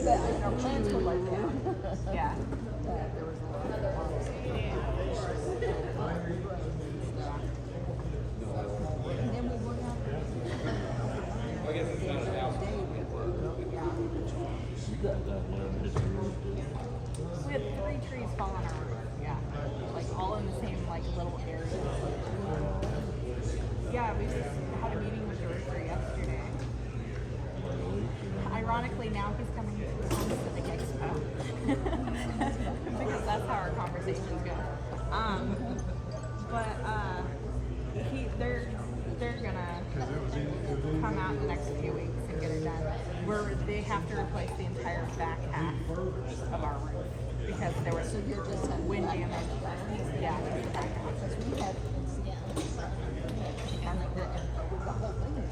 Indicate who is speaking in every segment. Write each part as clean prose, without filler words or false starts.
Speaker 1: Our plans were like that.
Speaker 2: Yeah.
Speaker 1: There was a lot of and then we went out.
Speaker 3: I guess it's not a house.
Speaker 2: We had 3 trees fall on our roof. Yeah. Like all in the same like little area. Yeah, we just had a meeting with the roofer yesterday. Ironically, now he's coming to the Civic Expo because that's how our conversations go. They're gonna come out in the next few weeks and get it done. They have to replace the entire back half of our roof because there was wind damage. Yeah, the back half.
Speaker 1: We had the whole thing is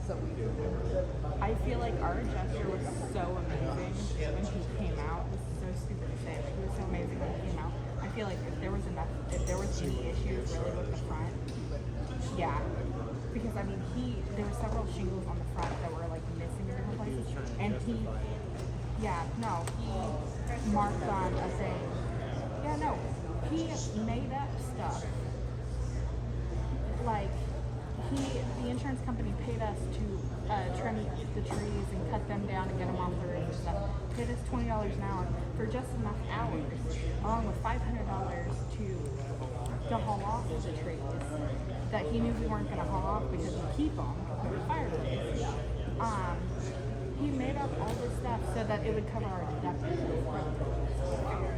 Speaker 1: so
Speaker 2: I feel like our adjuster was so amazing when he came out. This is so stupid to say, but he was so amazing when he came out. I feel like if there was any issues really with the front, yeah. Because I mean there were several shingles on the front that were like missing in different places. And he marked on a thing. Yeah, no. He made up stuff. Like the insurance company paid us to trim the trees and cut them down and get them off the roof and stuff. Paid us $20 an hour for just enough hours, along with $500 to haul off the trees that he knew we weren't going to haul off because we keep them for the fireplace. He made up all this stuff so that it would cover our deductible.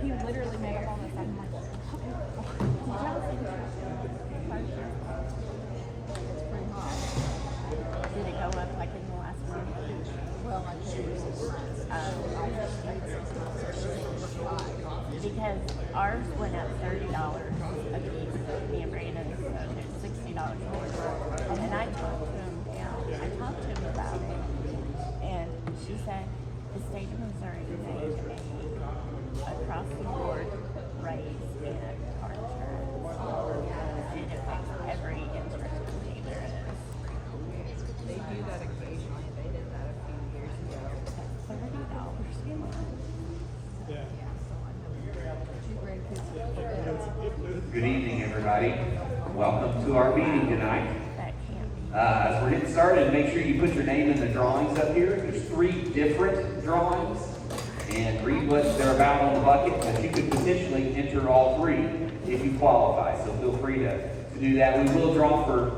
Speaker 2: He literally made up all this stuff. I'm like, okay.
Speaker 4: Did it go up like in the last month?
Speaker 1: well, I paid
Speaker 4: Because ours went up $30 a piece. Me and Brandon, so it's $60 more. And I talked to him, I talked to him about it. And she said the state of Missouri made a across the board raise in car insurance. And it affects every insurance company there is.
Speaker 2: They do that occasionally. They did that a few years ago.
Speaker 4: $30 a month.
Speaker 5: Good evening, everybody. Welcome to our meeting tonight.
Speaker 4: That can't be.
Speaker 5: As we're getting started, make sure you put your name in the drawings up here. There's 3 different drawings, and read what they're about on the bucket, but you could potentially enter all 3 if you qualify, so feel free to do that. We will draw for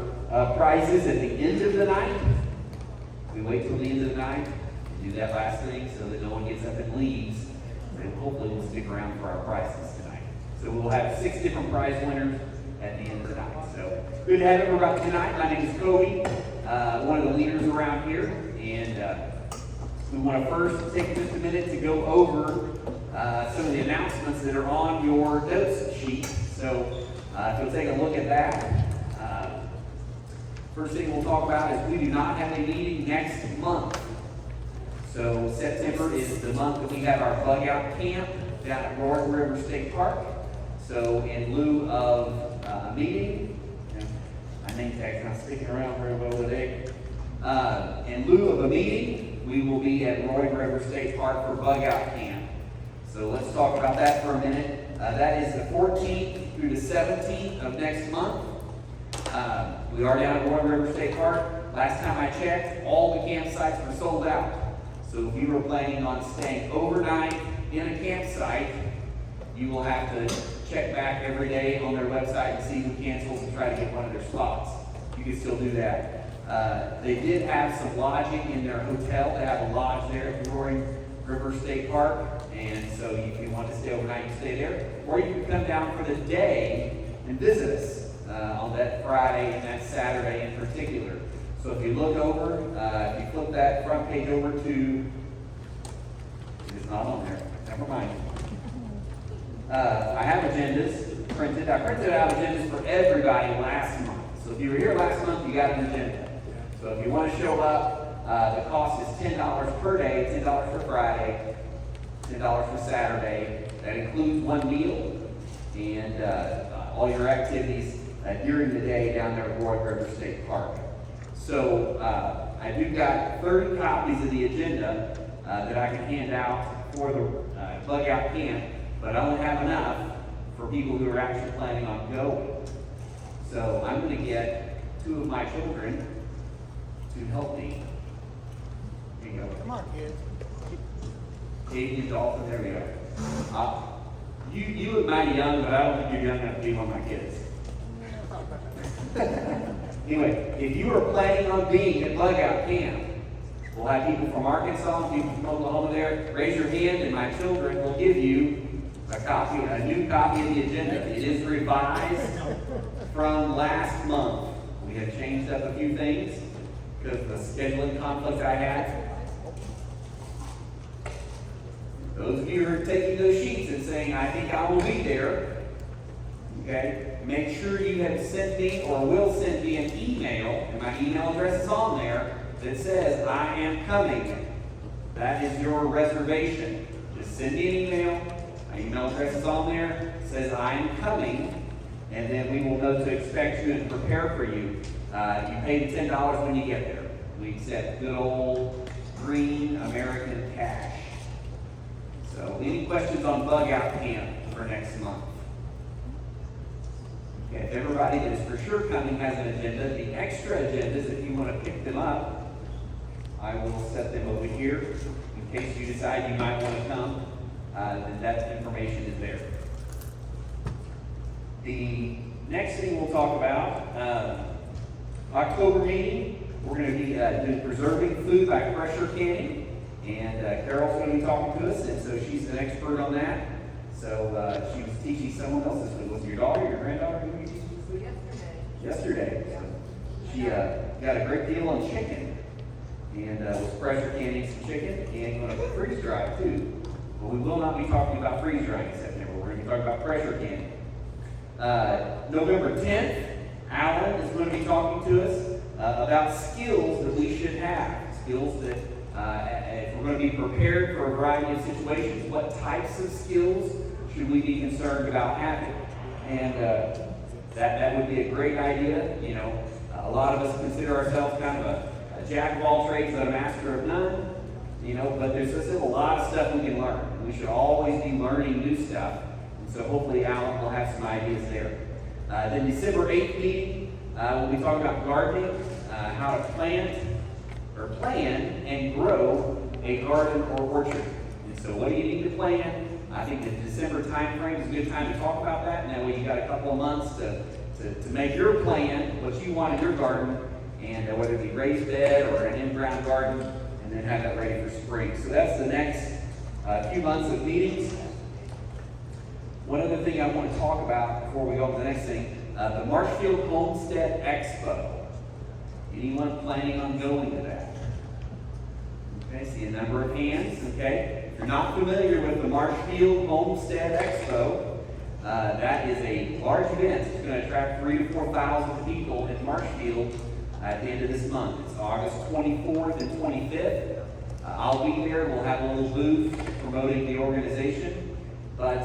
Speaker 5: prizes at the end of the night. We wait till the end of the night, do that last thing so that no one gets up and leaves, and hopefully we'll stick around for our prizes tonight. So we'll have 6 different prize winners at the end of the night. So good to have everybody tonight. My name is Kobe, one of the leaders around here, and we want to first take just a minute to go over some of the announcements that are on your notes sheet. So if you'll take a look at that. First thing we'll talk about is we do not have a meeting next month. So September is the month that we have our bug out camp down at Roaring River State Park. So in lieu of a meeting, my name tag's not sticking around very well today. In lieu of a meeting, we will be at Roaring River State Park for bug out camp. So let's talk about that for a minute. That is the 14th through the 17th of next month. We are down at Roaring River State Park. Last time I checked, all the campsites were sold out. So if you were planning on staying overnight in a campsite, you will have to check back every day on their website and see who cancels and try to get one of their spots. You can still do that. They did have some lodging in their hotel. They have a lodge there at Roaring River State Park. And so if you want to stay overnight, you can stay there. Or you can come down for the day and visit us on that Friday and that Saturday in particular. So if you look over, if you flip that front page over to, it's not on there, never mind. I have agendas printed. I printed out agendas for everybody last month. So if you were here last month, you got an agenda. So if you want to show up, the cost is $10 per day, $10 for Friday, $10 for Saturday. That includes one meal and all your activities during the day down there at Roaring River State Park. So I I do got 30 copies of the agenda that I can hand out for the bug out camp, but I only have enough for people who are actually planning on going. So I'm going to get 2 of my children to help me. Here you go.
Speaker 6: Come on, kids.
Speaker 5: Katie and Dalton, there we go. You look mighty young, but I don't think you're young enough to be one of my kids. Anyway, if you are planning on being at bug out camp, we'll have people from Arkansas, people from Oklahoma there. Raise your hand and my children will give you a new copy of the agenda. It is revised from last month. We have changed up a few things because of the scheduling conflict I had. Those of you who are taking those sheets and saying, I think I will be there, okay, make sure you have sent me or will send me an email, and my email address is on there, that says, I am coming. That is your reservation. Just send me an email. My email address is on there. It says, I am coming. And then we will know to expect you and prepare for you. You pay the $10 when you get there. We accept good old green American cash. So, any questions on bug out camp for next month? Okay, if everybody that is for sure coming has an agenda, the extra agendas, if you want to pick them up, I will set them over here in case you decide you might want to come. Then that information is there. The next thing we'll talk about, October meeting, we're going to be doing preserving food by pressure canning. And Carol's going to be talking to us, and so she's an expert on that. So she was teaching someone else this week. Was it your daughter, your granddaughter? Who were you teaching this week? Yesterday. So she got a great deal on chicken, and was pressure canning some chicken, and going to freeze dry it too. But we will not be talking about freeze drying in September. We're going to be talking about pressure canning. November 10th, Alan is going to be talking to us about skills that we should have. Skills that if we're going to be prepared for a variety of situations, what types of skills should we be concerned about having? And that would be a great idea. You know, a lot of us consider ourselves kind of a jack of all trades and a master of none. You know, but there's still a lot of stuff we can learn. We should always be learning new stuff. And so hopefully Alan will have some ideas there. Then December 8th meeting, we'll be talking about gardening, how to plan and grow a garden or orchard. And so what do you need to plan? I think the December time frame is a good time to talk about that. And that way you got a couple of months to make your plan, what you want in your garden, and whether it be raised bed or an in-ground garden, and then have that ready for spring. So that's the next few months of meetings. One other thing I want to talk about before we go to the next thing, the Marshfield Homestead Expo. Anyone planning on going to that? Okay, see a number of hands, okay? If you're not familiar with the Marshfield Homestead Expo, that is a large event. It's going to attract 3,000 to 4,000 people in Marshfield at the end of this month. It's August 24th and 25th. I'll be there. We'll have a little booth promoting the organization. But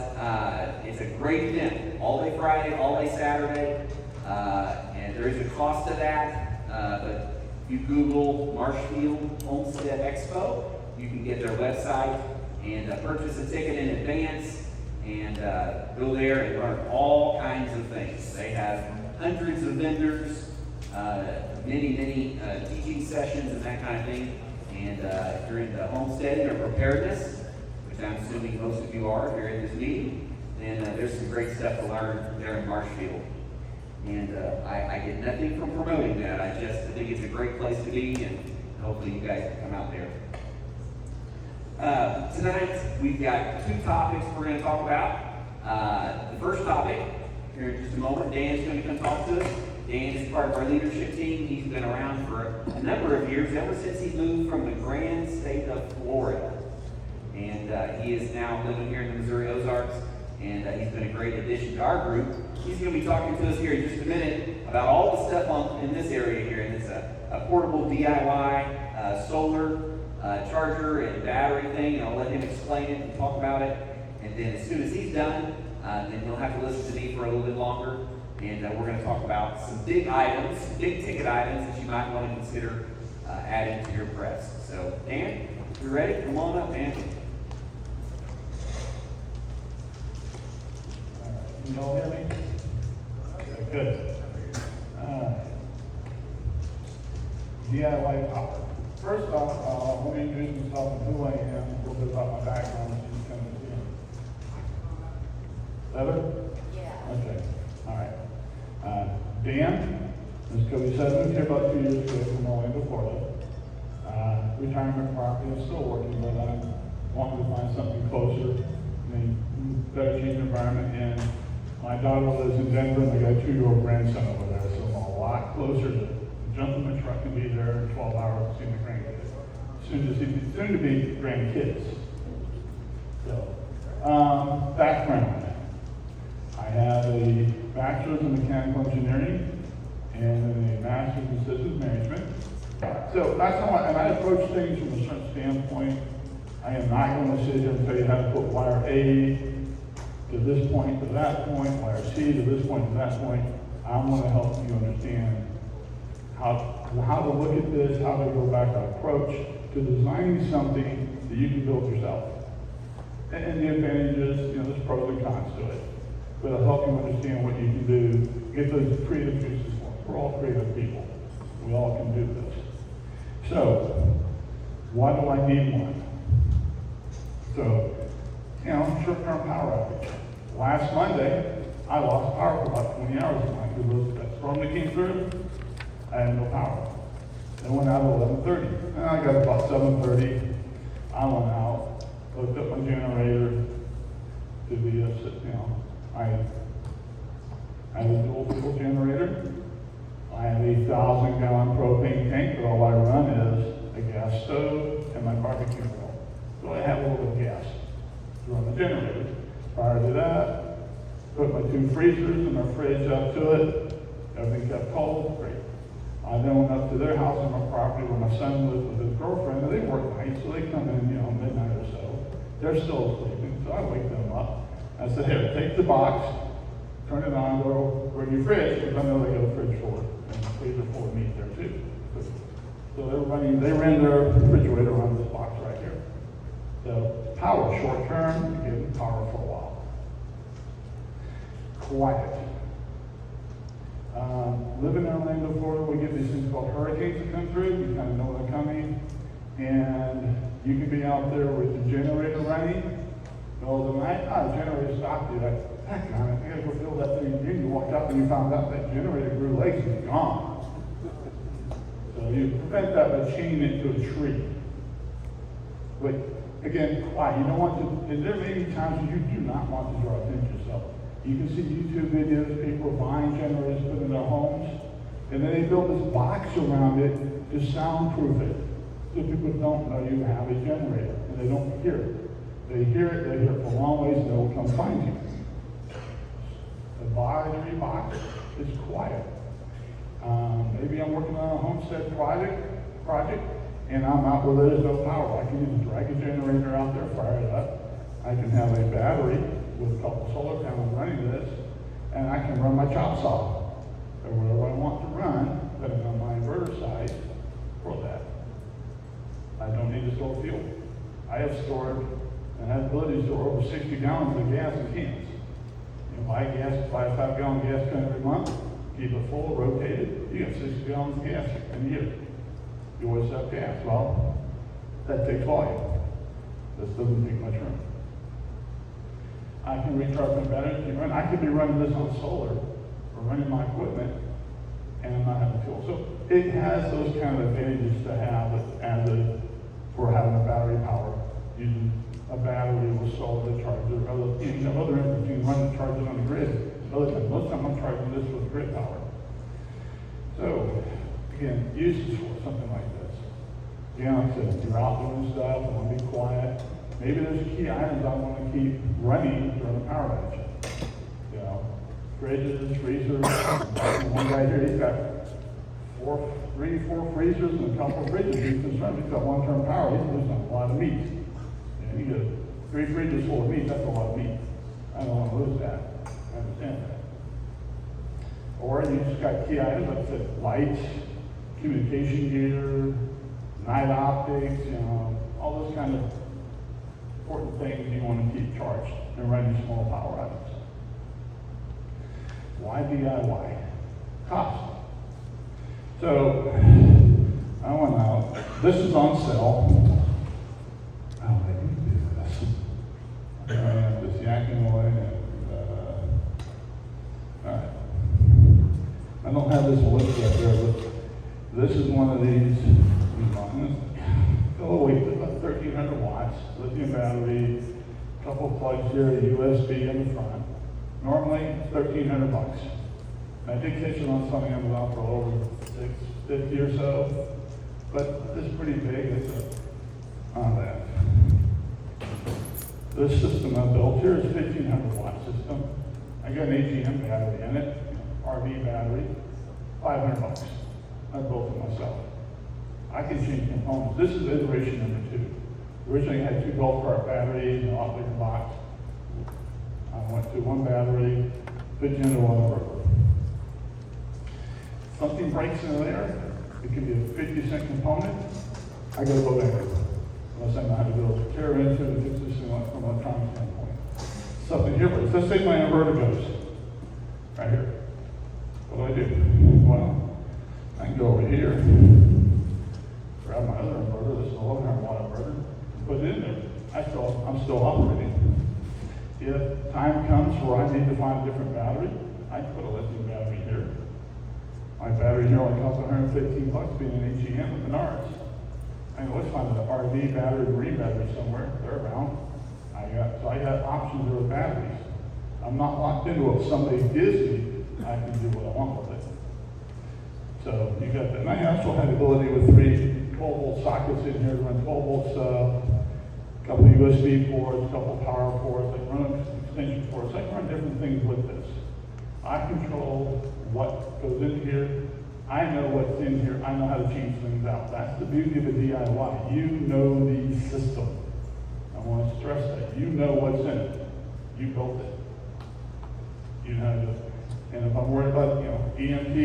Speaker 5: it's a great event. All day Friday, all day Saturday. And there is a cost to that. But if you Google Marshfield Homestead Expo, you can get their website and purchase a ticket in advance and go there and learn all kinds of things. They have hundreds of vendors, many teaching sessions and that kind of thing. And if you're into homesteading or preparedness, which I'm assuming most of you are if you're in this meeting, then there's some great stuff to learn there in Marshfield. And I get nothing from promoting that. I think it's a great place to be, and hopefully you guys can come out there. Tonight, we've got 2 topics we're going to talk about. The first topic, here in just a moment, Dan's going to come talk to us. Dan is part of our leadership team. He's been around for a number of years, ever since he moved from the grand state of Florida. And he is now living here in the Missouri Ozarks, and he's been a great addition to our group. He's going to be talking to us here in just a minute about all the stuff in this area here. And it's a portable DIY solar charger and battery thing. And I'll let him explain it and talk about it. And then as soon as he's done, then you'll have to listen to me for a little bit longer. And we're going to talk about some big items, big ticket items that you might want to consider added to your press. So, Dan, you ready? Come on up, Dan.
Speaker 6: Can you all hear me? Okay, good. DIY power. First off, let me introduce myself and who I am, a little bit about my background, so you can understand. Better? Yeah. Okay, all right. Dan, as Cody said, moved here about 2 years ago from Orlando, Florida. Retirement property, I'm still working, but I'm wanting to find something closer, better change environment, and my daughter lives in Denver, and I got a 2-year-old grandson over there, so I'm a lot closer to jump in the truck and be there in 12 hours to see my grandkids. Soon to be grandkids. So, background. I have a bachelor's in mechanical engineering and a master's in systems management. So that's how I approach things from a certain standpoint. I am not going to sit here and tell you how to put wire A to this point to that point, wire C to this point to that point. I'm going to help you understand how to look at this, how to go back an approach to designing something that you can build yourself. And the advantages, there's pros and cons to it. But it'll help you understand what you can do, get those creative juices flowing. We're all creative people. We all can do this. So, why do I need one? So, short-term power outage. Last Monday, I lost power for about 20 hours tonight because that storm that came through, I had no power. It went out at 11:30. And I got about 7:30. I went out, hooked up my generator to the, I have a dual fuel generator. I have a 1,000-gallon propane tank, but all I run is a gas stove and my barbecue grill. So I have a little bit of gas to run the generator. Prior to that, put my 2 freezers and my fridge up to it. Everything kept cold, great. I then went up to their house on my property where my son lives with his girlfriend, and they work nights, so they come in, midnight or so. They're still sleeping, so I wake them up. I said, here, take the box, turn it on, go bring your fridge, because I know they got a fridge for it, and a freezer full of meat there too. So they ran their refrigerator on this box right here. So power, short term, you give them power for a while. Quiet. Living in Orlando, Florida, we get these things called hurricanes that come through. You kind of know they're coming. And you can be out there with the generator running. Middle of the night, the generator stopped you. Heck, man, I gotta go fill that thing again. You walked up and you found out that generator grew legs and it's gone. So you prevent that by chaining it to a tree. But again, quiet. You don't want to, and there may be times when you do not want to draw attention to yourself. You can see YouTube videos, people are buying generators, put in their homes, and then they build this box around it to soundproof it. So people don't know you have a generator, and they don't hear it. They hear it for a long ways, and they'll come find you. The battery box is quiet. Maybe I'm working on a homestead project, and I'm out where there's no power. I can either drag a generator out there, fire it up. I can have a battery with a couple solar panels running this, and I can run my chop saw or whatever I want to run, depending on my inverter size for that. I don't need to store fuel. I have stored and have the ability to store over 60 gallons of gas in cans. You buy gas, buy a 5-gallon gas can every month, keep it full, rotate it, you get 60 gallons of gas in a year. You always have gas. Well, that takes volume. This doesn't take much room. I can recharge my batteries. I could be running this on solar or running my equipment and I'm not having fuel. So it has those kind of advantages to have for having a battery power, using a battery with solar to charge it, or other inputs you can run to charge it on the grid. Most of the time I'm charging this with grid power. So again, uses for something like this. Again, like I said, you're out doing stuff, I want to be quiet. Maybe there's key items I want to keep running during a power outage. Fridges, freezers. One guy here, he's got 4 freezers and a couple of fridges. He's concerned he's got long-term power. He's losing a lot of meat. And you get 3 fridges full of meat, that's a lot of meat. I don't want to lose that. I understand that. Or you just got key items like I said, lights, communication gear, night optics, all those kind of important things you want to keep charged and running small power items. Why DIY? Cost. So, I went out. This is on sale. Oh, I can do this. Just yakking away. Alright. I don't have this list right there, but this is one of these. Oh, wait, about 1,300 watts, lithium battery, couple plugs here, USB in the front. Normally, it's $1,300. I did catch it on something Amazon for over $650 or so, but it's pretty big. It's on that. This system I built here is 1,500 watt system. I got an AGM battery in it, RV battery, $500. I built it myself. I can change components. This is iteration number 2. Originally, I had 2 golf cart batteries and an operating box. I went to 1 battery, put it into 1 inverter. Something breaks in there, it can be a 50-cent component. I gotta go back unless I know how to go tear into it and fix this from an electronic standpoint. Something here breaks. Let's say my inverter goes right here. What do? Well, I can go over here, grab my other inverter. This is a 1,100 watt inverter, and put it in there. I'm still operating. If time comes where I need to find a different battery, I can put a lithium battery here. My battery here only costs $115 being an AGM with Menards. I can always find an RV battery, marine battery somewhere. They're around. So I got options there with batteries. I'm not locked into what somebody gives me. I can do what I want with it. So you got that. And I also have the ability with 3 12-volt sockets in here to run 12 volts, a couple USB ports, a couple power ports. I can run extension ports. I can run different things with this. I control what goes in here. I know what's in here. I know how to change things out. That's the beauty of a DIY. You know the system. I want to stress that. You know what's in it. You built it. You know how to do it. And if I'm worried about, EMP,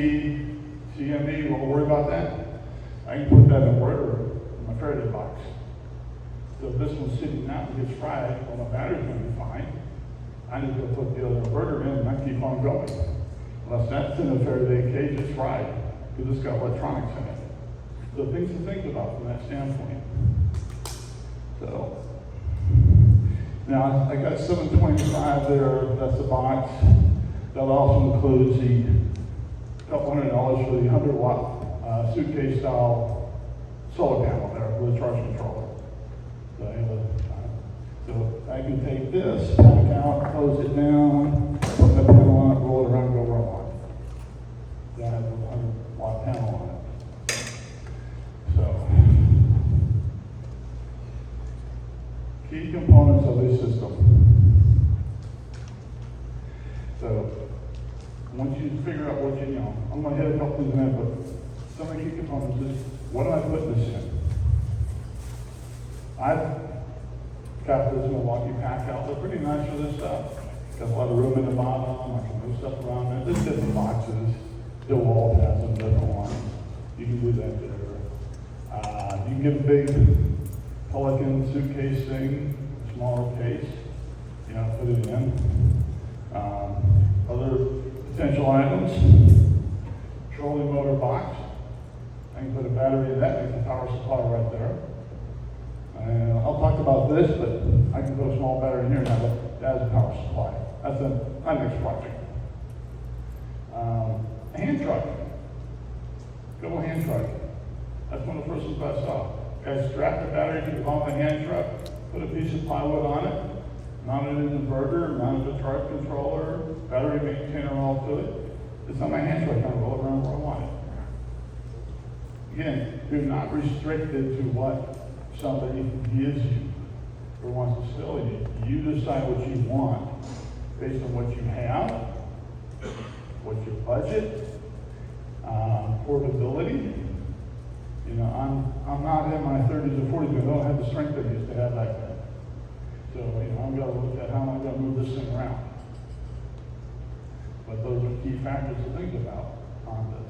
Speaker 6: CME, won't worry about that. I can put that inverter in my Faraday box. So if this one's sitting out and gets fried, well, my battery's going to be fine. I need to put the other inverter in and I keep on going. Unless that's in a Faraday cage, it's fried, because it's got electronics in it. So things to think about from that standpoint. So, now I got 725 there, that's the box. That also includes the couple $100 for the 100 watt suitcase style solar panel there with a charge controller. So I can take this, back out, close it down, put the panel on it, roll it around, go where I want. That has a 100 watt panel on it. So, key components of a system. So, once you figure out what you know, I'm going to hit a couple things in there, but some of the key components is, what am I putting this in? I've got this Milwaukee pack out. They're pretty nice for this stuff. Got a lot of room in the bottom. I can move stuff around there. There's different boxes. DeWalt has some different ones. You can do that there. You can get a big Pelican suitcase thing, smaller case. Put it in. Other potential items. Trolling motor box. I can put a battery in that. There's a power supply right there. And I'll talk about this, but I can put a small battery in here now, but that is a power supply. That's my next project. A hand truck. Good old hand truck. That's one of the first ones I saw. Guys strapped the battery to the bottom of the hand truck, put a piece of plywood on it, mounted an inverter, mounted a charge controller, battery maintainer all to it. It's on my hand truck, I can roll it around where I want it. Again, you're not restricted to what somebody gives you or wants to sell you. You decide what you want based on what you have, what's your budget, portability. I'm not in my 30s or 40s, but I don't have the strength I used to have back then. So, I'm going to look at how am I going to move this thing around. But those are key factors to think about on this.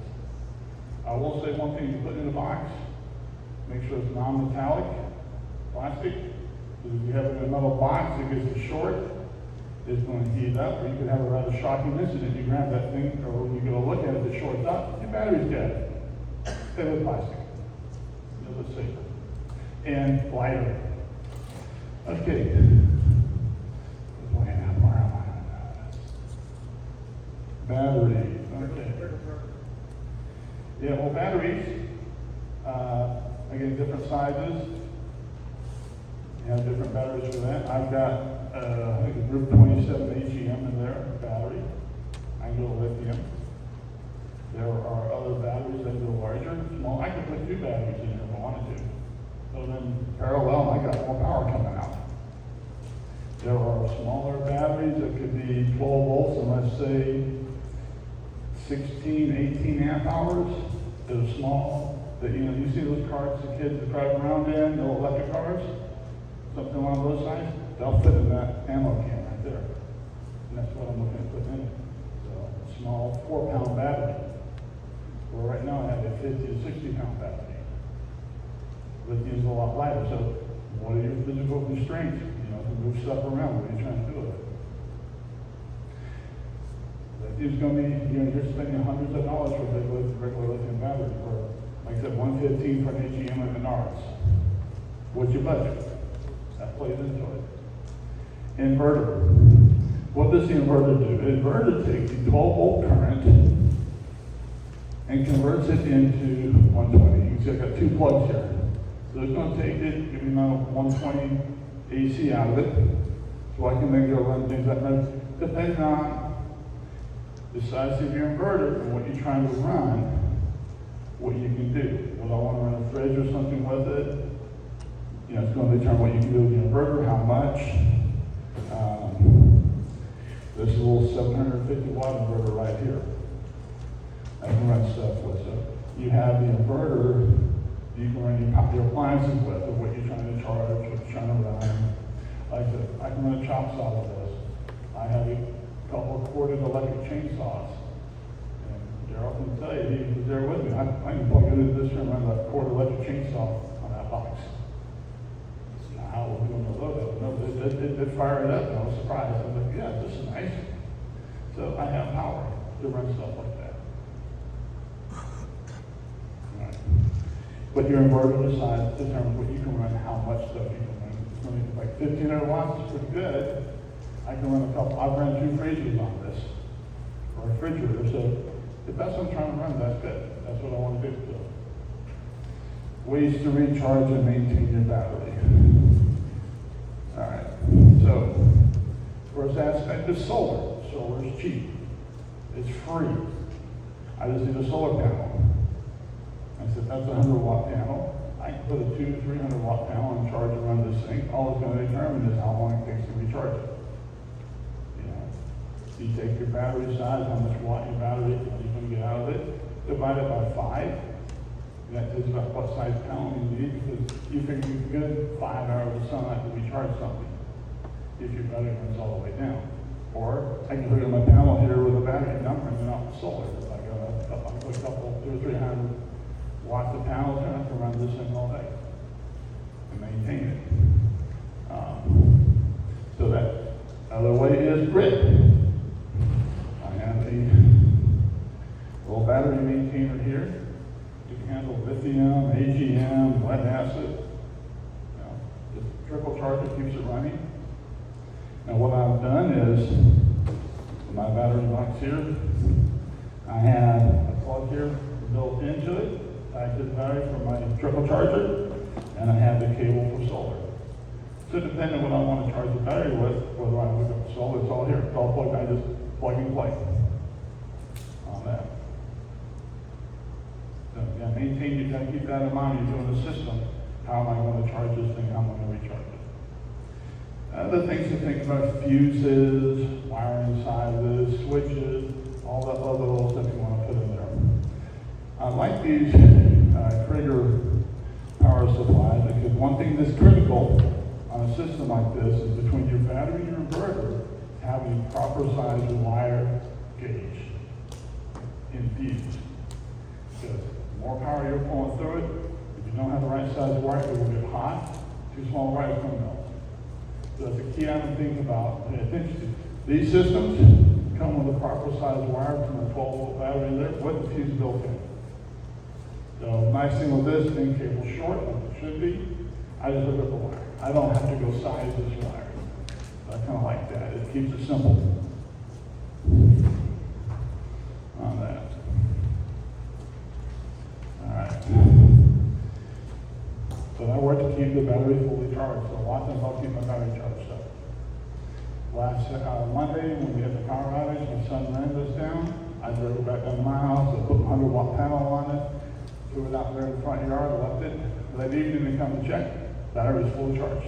Speaker 6: I will say one thing you put in the box, Make sure it's non-metallic plastic. Because if you have it in a metal box, it gets too short, it's going to heat up, or you could have a rather shocking incident. You grab that thing, or when you go look at it, it shorts up, your battery's dead. Stay with plastic. A little bit safer. And lighter. Okay. Battery. Okay. Yeah, well, batteries, again, different sizes. You have different batteries for that. I've got, I think a group 27 AGM in there, battery. I can go lithium. There are other batteries that go larger, small. I could put 2 batteries in here if I wanted to. So then parallel, I got more power coming out. There are smaller batteries that could be 12 volts and let's say 16, 18 amp hours. They're small. That, you know, you see those carts the kids that drive around in, the electric cars, something along those lines, they'll fit in that ammo can right there. And that's what I'm looking at putting in it. So a small 4-pound battery. Well, right now I have a 50 to 60-pound battery. Lithium's a lot lighter, so what are your physical constraints? You know, to move stuff around, what are you trying to do with it? Lithium's going to be, you know, you're spending hundreds of dollars for a regular lithium battery for, like I said, $115 for an AGM at Menards. What's your budget? That plays into it. Inverter. What does the inverter do? The inverter takes the 12-volt current and converts it into 120. You can see I've got 2 plugs here. So it's going to take it, give me now 120 AC out of it, so I can then go run things like that. Depending on the size of your inverter and what you're trying to run, what you can do. Will I want to run a fridge or something with it? You know, it's going to determine what you can do with the inverter, how much. This is a little 750 watt inverter right here. I can run stuff with. So you have the inverter you can run your appliances with, or what you're trying to charge, what you're trying to run. Like I can run a chop saw with this. I have a couple of corded electric chainsaws. And Daryl can tell you, he was there with me. I can plug it into this and run a corded electric chainsaw on that box. How we're going to load it. No, they fire it up, and I was surprised. I was like, yeah, this is nice. So I have power to run stuff like that. All right. But your inverter decides to determine what you can run, how much stuff you can run. It's going to be like 1500 watts is pretty good. I can run a couple, I've run 2 freezers on this, or a refrigerator, so if that's what I'm trying to run, that's good. That's what I want to do. So. Ways to recharge and maintain your battery. All right, so first aspect is solar. Solar is cheap. It's free. I just need a solar panel. I said, that's a 100-watt panel. I can put a 200 to 300 watt panel and charge and run this thing. All it's going to determine is how long it takes to recharge it. You know, you take your battery size, how much watt your battery is, you're going to get out of it, divide it by 5. That is about what size panel you need, because you figure you can get 5 hours of sunlight to recharge something if your battery runs all the way down. Or I can put it on my panel here with a battery and I'm running off the solar. If I put a couple, 200 or 300 watts of panels in, I can run this thing all day and maintain it. So that other way is grid. I have a little battery maintainer here. You can handle lithium, AGM, lead acid. You know, just trickle charger keeps it running. Now what I've done is, my battery box here, I have a plug here built into it, tied to the battery for my trickle charger, and I have the cable for solar. So depending on what I want to charge the battery with, whether I hook up the solar, it's all here. It's all plugged, I just plug and play on that. So yeah, maintain, you gotta keep that in mind. You're doing the system. How am I going to charge this thing? How am I going to recharge it? Other things to think about: fuses, wiring sizes, switches, all that other little stuff you want to put in there. I like these trigger power supplies because one thing that's critical on a system like this is between your battery and your inverter, having proper size wire gauge infused. Because the more power you're pulling through it, the If you don't have the right size wire, it will get hot. Too small wire is going to melt. So that's a key item to think about, pay attention to. These systems come with a proper size wire from a 12-volt battery in there with the fuse built in. So nice thing with this, being cable short, like it should be, I just hook up the wire. I don't have to go size this wire. I kind of like that. It keeps it simple on that. All right. So I work to keep the battery fully charged. So a lot of times I'll keep my battery charged up. Last Monday, when we had the power outage, my son ran this down. I drove it back down to my house, I put a 100-watt panel on it, threw it out there in the front yard, left it. That evening they come to check, battery was fully charged.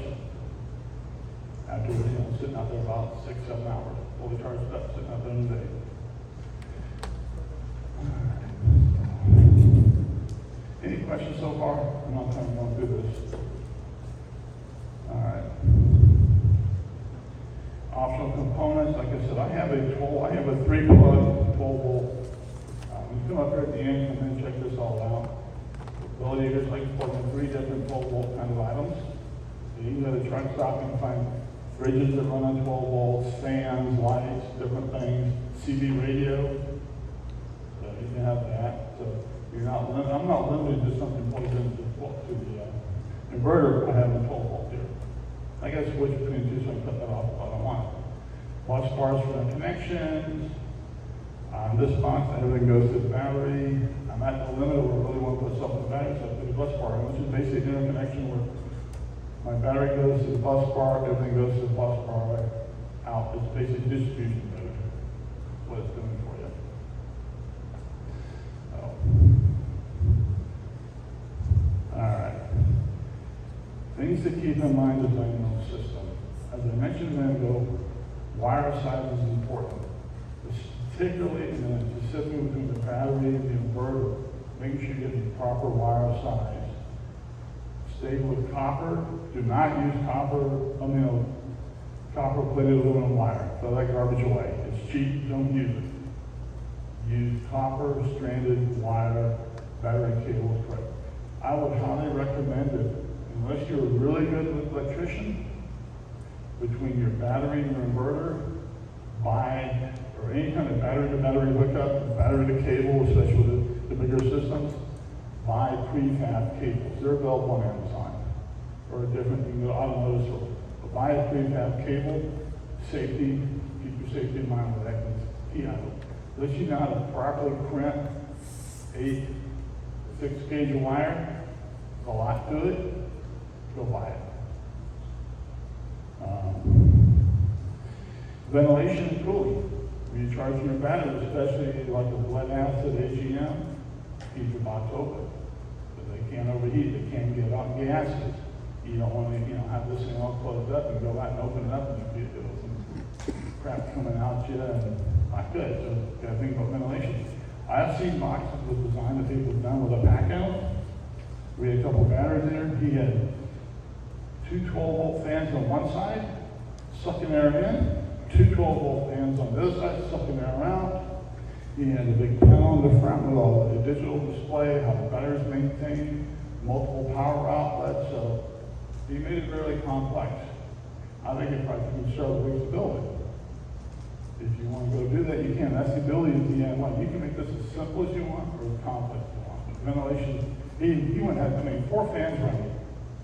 Speaker 6: After sitting out there about 6-7 hours, fully charged up, sitting out there in the day. Any questions so far? I'm not trying to go through this. All right. Optional components, like I said, I have a 3-plug 12-volt. You come up here at the end and then check this all out. Ability to just like plug in 3 different 12-volt kind of items. So you can go to truck stop and find fridges that run on 12 volts, fans, lights, different things, CB radio. So you can have that. So you're not, I'm not limited to something plugged into the inverter. I have a 12 volt here. I got to switch between the two, so I can cut that off if I don't want it. Bus bars for the connections. This box, everything goes to the battery. I'm at the limit where I really want to put something in the battery, so I put the bus bar in, which is basically an interconnection where my battery goes to the bus bar, everything goes to the bus bar out. It's basically distribution mode. That's what it's doing for you. Alright. Things to keep in mind designing the system. As I mentioned a minute ago, wire size is important. Particularly in the specifically between the battery and the inverter, making sure you get the proper wire size. Stay with copper. Do not use copper plated aluminum wire. Throw that garbage away. It's cheap, don't use it. Use copper stranded wire, battery cable is correct. I would highly recommend it, unless you're a really good electrician, between your battery and your inverter, buy, or any kind of battery-to-battery hookup, battery-to-cable, especially with the bigger systems, buy prefab cables. They're available on Amazon. Or a different, you can go out on those sorts. But buy a prefab cable, safety, keep your safety in mind with that, because it's key item. Unless you know how to properly crimp 8 6-gauge wire, a lot to it, go buy it. Ventilation and cooling. When you're charging your battery, especially like the lead acid AGM, keep your box open. But they can't overheat, they can't get out gases. You don't want to, have this thing all closed up and go out and open it up and you get some crap coming out you and not good. So you gotta think about ventilation. I have seen boxes with design that people have done with a pack out. We had a couple of batteries there. He had 2 12-volt fans on one side, sucking air in, 2 12-volt fans on the other side, sucking air out. He had a big panel in the front with all the digital display, how the batteries maintained, multiple power outlets. So he made it really complex. I think it probably can show the ways to build it. If you want to go do that, you can. That's the ability of DIY. You can make this as simple as you want or as complex as you want. But ventilation, he went ahead and made 4 fans running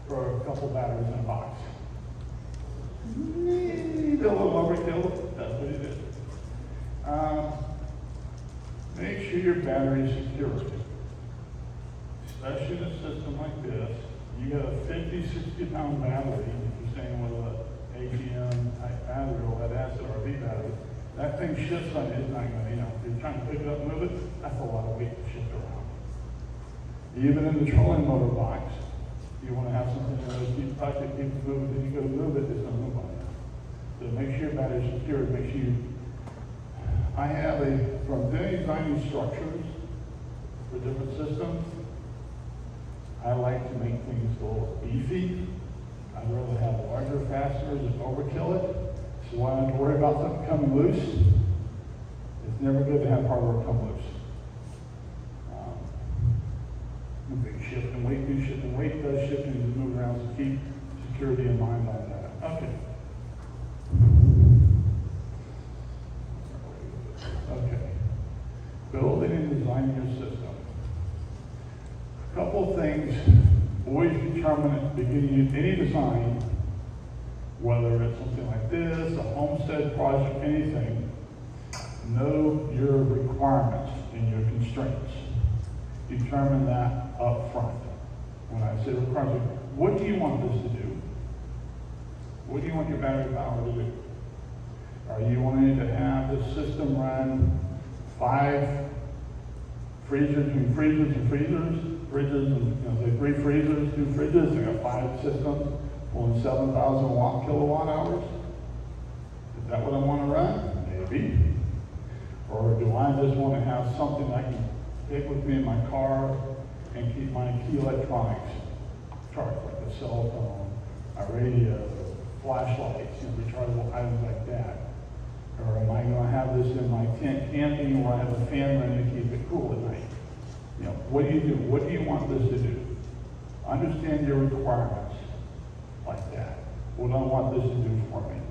Speaker 6: for a couple batteries in a box. Maybe a little overkill, that's what he did. Make sure your battery is secured. Especially in a system like this, you got a 50, 60 pound battery, if you're staying with an ATM type battery or lead acid or RV battery, that thing shifts on you, it's not going to, if you're trying to pick it up and move it, that's a lot of weight to shift around. Even in the trolling motor box, you want to have something that keeps touch it, keeps moving, then you go to move it, it's going to move on you. So make sure your battery is secured, make sure I have from designing structures for different systems, I like to make things a little beefy. I'd rather have larger fasteners and overkill it. So I don't have to worry about something coming loose. It's never good to have hardware come loose. Make shift and weight, do shift and weight, does shift and move around, so keep security in mind on that. Okay. Okay. Building and designing your system. A couple of things, always determine at the beginning of any design, whether it's something like this, a homestead project, anything, know your requirements and your constraints. Determine that up front. When I say requirements, what do you want this to do? What do you want your battery power to do? Are you wanting to have the system run 5 freezers and freezers and freezers? Fridges and, say 3 freezers, 2 fridges, they got 5 systems, pulling 7,000 kilowatt hours? Is that what I want to run? Maybe. Or do I just want to have something I can take with me in my car and keep my key electronics charged, like a cell phone, a radio, flashlights, rechargeable items like that? Or am I going to have this in my tent camping where I have a fan running to keep it cool at night? What do you do? What do you want this to do? Understand your requirements like that. What do I want this to do for me?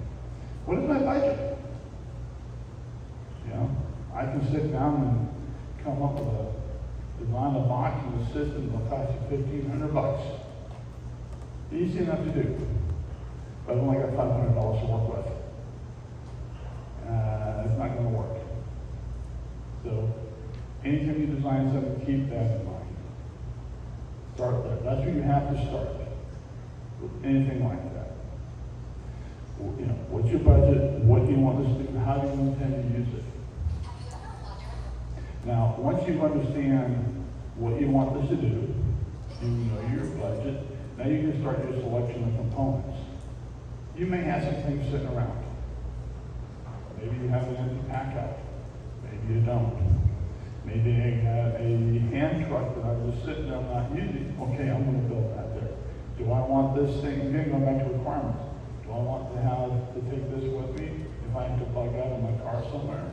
Speaker 6: What is my budget? I can sit down and come up with design a box and a system that'll cost you $1,500. Easy enough to do. But I've only got $500 to work with. It's not going to work. So, anytime you design something, keep that in mind. Start there. That's where you have to start with anything like that. What's your budget? What do you want this to do? How do you intend to use it? Now, once you understand what you want this to do, you know your budget, now you can start your selection of components. You may have some things sitting around. Maybe you have an empty pack out. Maybe you don't. Maybe I have a hand truck that I'm just sitting there not using. Okay, I'm going to build that there. Do I want this thing, again, going back to requirements, do I want to take this with me if I have to plug out in my car somewhere?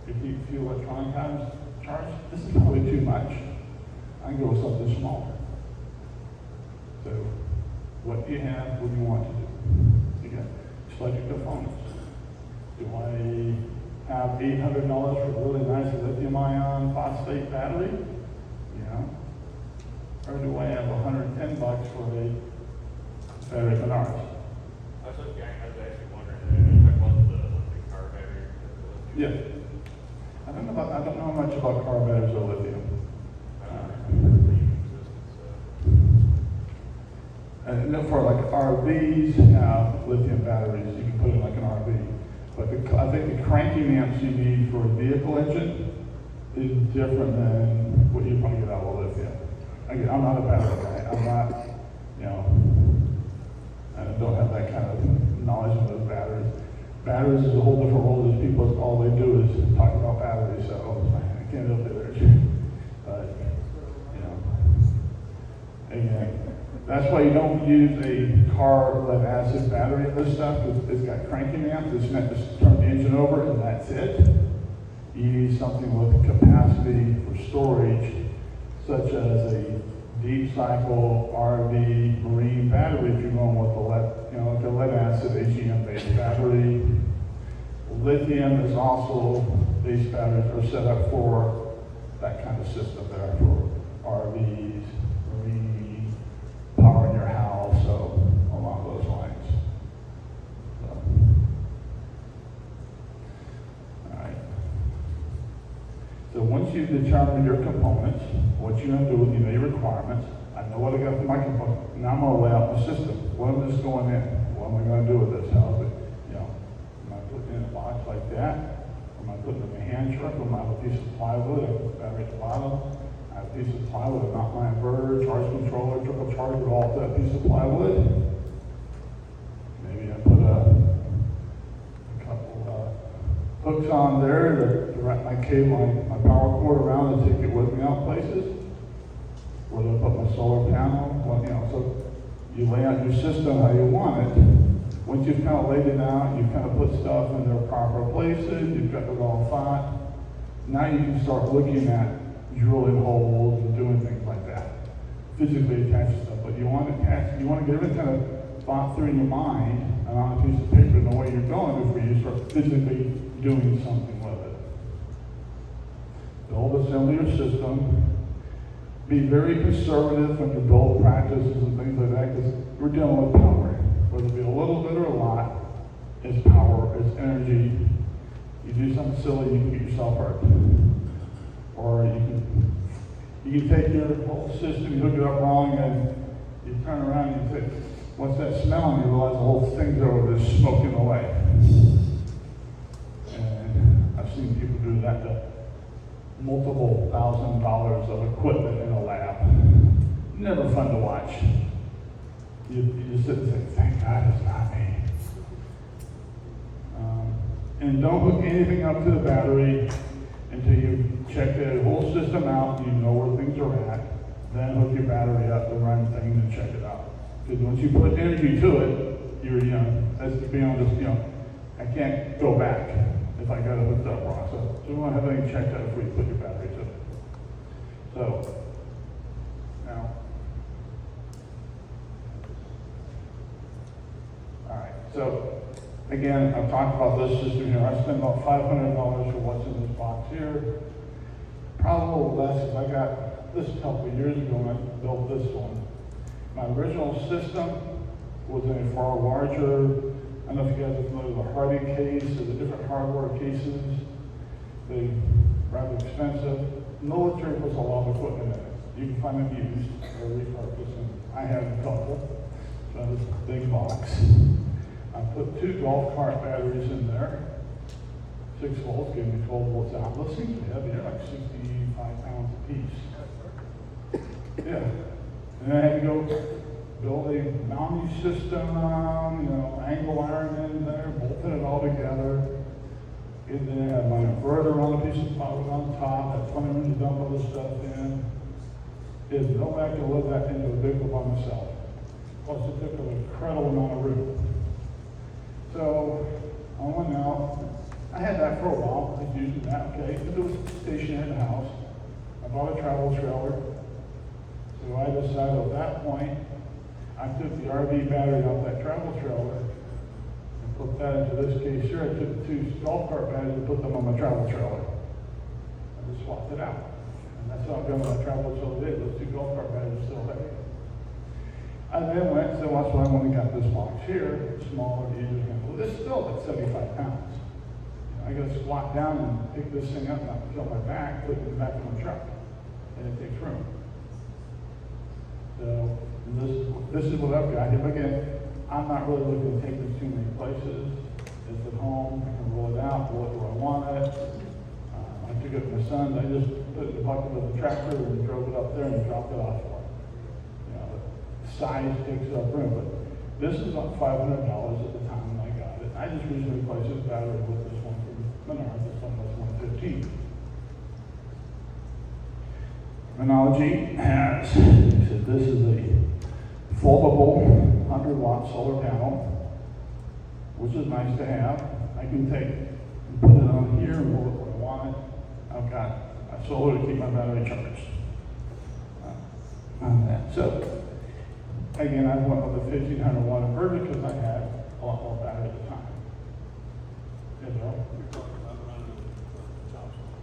Speaker 6: If you feel electronic items charged, this is probably too much. I can go with something smaller. So, what do you have? What do you want to do? Again, select your components. Do I have $800 for a really nice lithium-ion phosphate battery? Or do I have $110 for a battery Menards?
Speaker 3: I was actually wondering, talk about the car battery.
Speaker 6: Yeah. I don't know how much about car batteries or lithium. And for like RVs have lithium batteries, you can put in like an RV. But I think the cranking amps you need for a vehicle engine is different than what you probably get out of lithium. Again, I'm not a battery guy. I'm not, I don't have that kind of knowledge of those batteries. Batteries is a whole different world. As people, all they do is talk about batteries, so I can't help it there. But, again, that's why you don't use a car lead acid battery in this stuff, because it's got cranking amps. It's meant to turn the engine over, and that's it. You need something with capacity for storage, such as a deep cycle RV marine battery if you're going with the lead acid HEM based battery. Lithium is also, these batteries are set up for that kind of system there for RVs, marine, power in your house, so along those lines. All right. So once you've determined your components, what you're going to do, your requirements, I know what I got for my component. Now I'm going to lay out the system. What am I just going in? What am I going to do with this? How is it? Am I putting it in a box like that? Am I putting it in a hand truck? Am I have a piece of plywood? I have a battery at the bottom. I have a piece of plywood. I mount my inverter, charge controller, triple charger, all to that piece of plywood. Maybe I put a couple hooks on there to wrap my cable, my power cord around and take it with me out places. Where do I put my solar panel? So you lay out your system how you want it. Once you've kind of laid it out, you've kind of put stuff in their proper places, you've got it all thought. Now you can start looking at drilling holes and doing things like that. physically attach stuff, but you want to get everything kind of thought through in your mind and on a piece of paper and know where you're going before you start physically doing something with it. Build assembly your system. Be very conservative when you build practices and things like that, because we're dealing with power. Whether it be a little bit or a lot, it's power, it's energy. You do something silly, you can get yourself hurt. Or you can take your whole system, you hook it up wrong, and you turn around and you say, what's that smell? And you realize the whole thing's over there smoking away. And I've seen people do that to multiple $1,000s of equipment in a lab. Never fun to watch. You just sit and say, thank God it's not me. And don't hook anything up to the battery until you check the whole system out and you know where things are at. Then hook your battery up and run things and check it out. Because once you put energy to it, that's beyond just, I can't go back if I got it hooked up wrong. So you want to have everything checked out before you put your battery to it. So, now, all right, so again, I've talked about this system here. I spent about $500 for what's in this box here. Probably a little less because I got this a couple of years ago when I built this one. My original system was in a far larger, I don't know if you guys are familiar with the Harding case or the different hardware cases. They're rather expensive. Military puts a lot of equipment in it. You can find them used or repurposed, and I have a couple. So this big box. I put 2 golf cart batteries in there. 6 volts, gave me 12 volts out. Those seem to be heavy. They're like 65 pounds a piece. Yeah. And then I had to go build a mounting system, angle iron in there, bolted it all together. And then I had my inverter on a piece of power on top, had plenty of room to dump other stuff in. There's no way I could load that into a vehicle by myself. Plus it took an incredible amount of room. So I went out. I had that for a while. I was using that, okay. But it was stationary in the house. I bought a travel trailer. So I decided at that point, I took the RV battery off that travel trailer and put that into this case here. I took 2 golf cart batteries and put them on my travel trailer. I just swapped it out. And that's how I've done with my travel trailer today. Those 2 golf cart batteries are still there. I then went, so that's why I only got this box here, smaller, easier. Well, this is still at 75 pounds. I got to squat down and pick this thing up, not kill my back, put it in the back of my truck, and it takes room. So this is what I've got here. Again, I'm not really looking to take this too many places. It's at home. I can roll it out, roll it where I want it. I took it to my son's. I just put it in the bucket of the tractor and drove it up there and dropped it off for him. The size takes up room, but this is about $500 at the time when I got it. I just recently replaced this battery with this one from Menard. This one was $115. Menology has, said this is a foldable 100-watt solar panel, which is nice to have. I can take and put it on here and roll it where I want it. I've got a solar to keep my battery charged on that. So, again, I went with a 1,500-watt inverter because I had a lot more battery at the time. Yeah, Bill?
Speaker 7: You're talking about running the top side.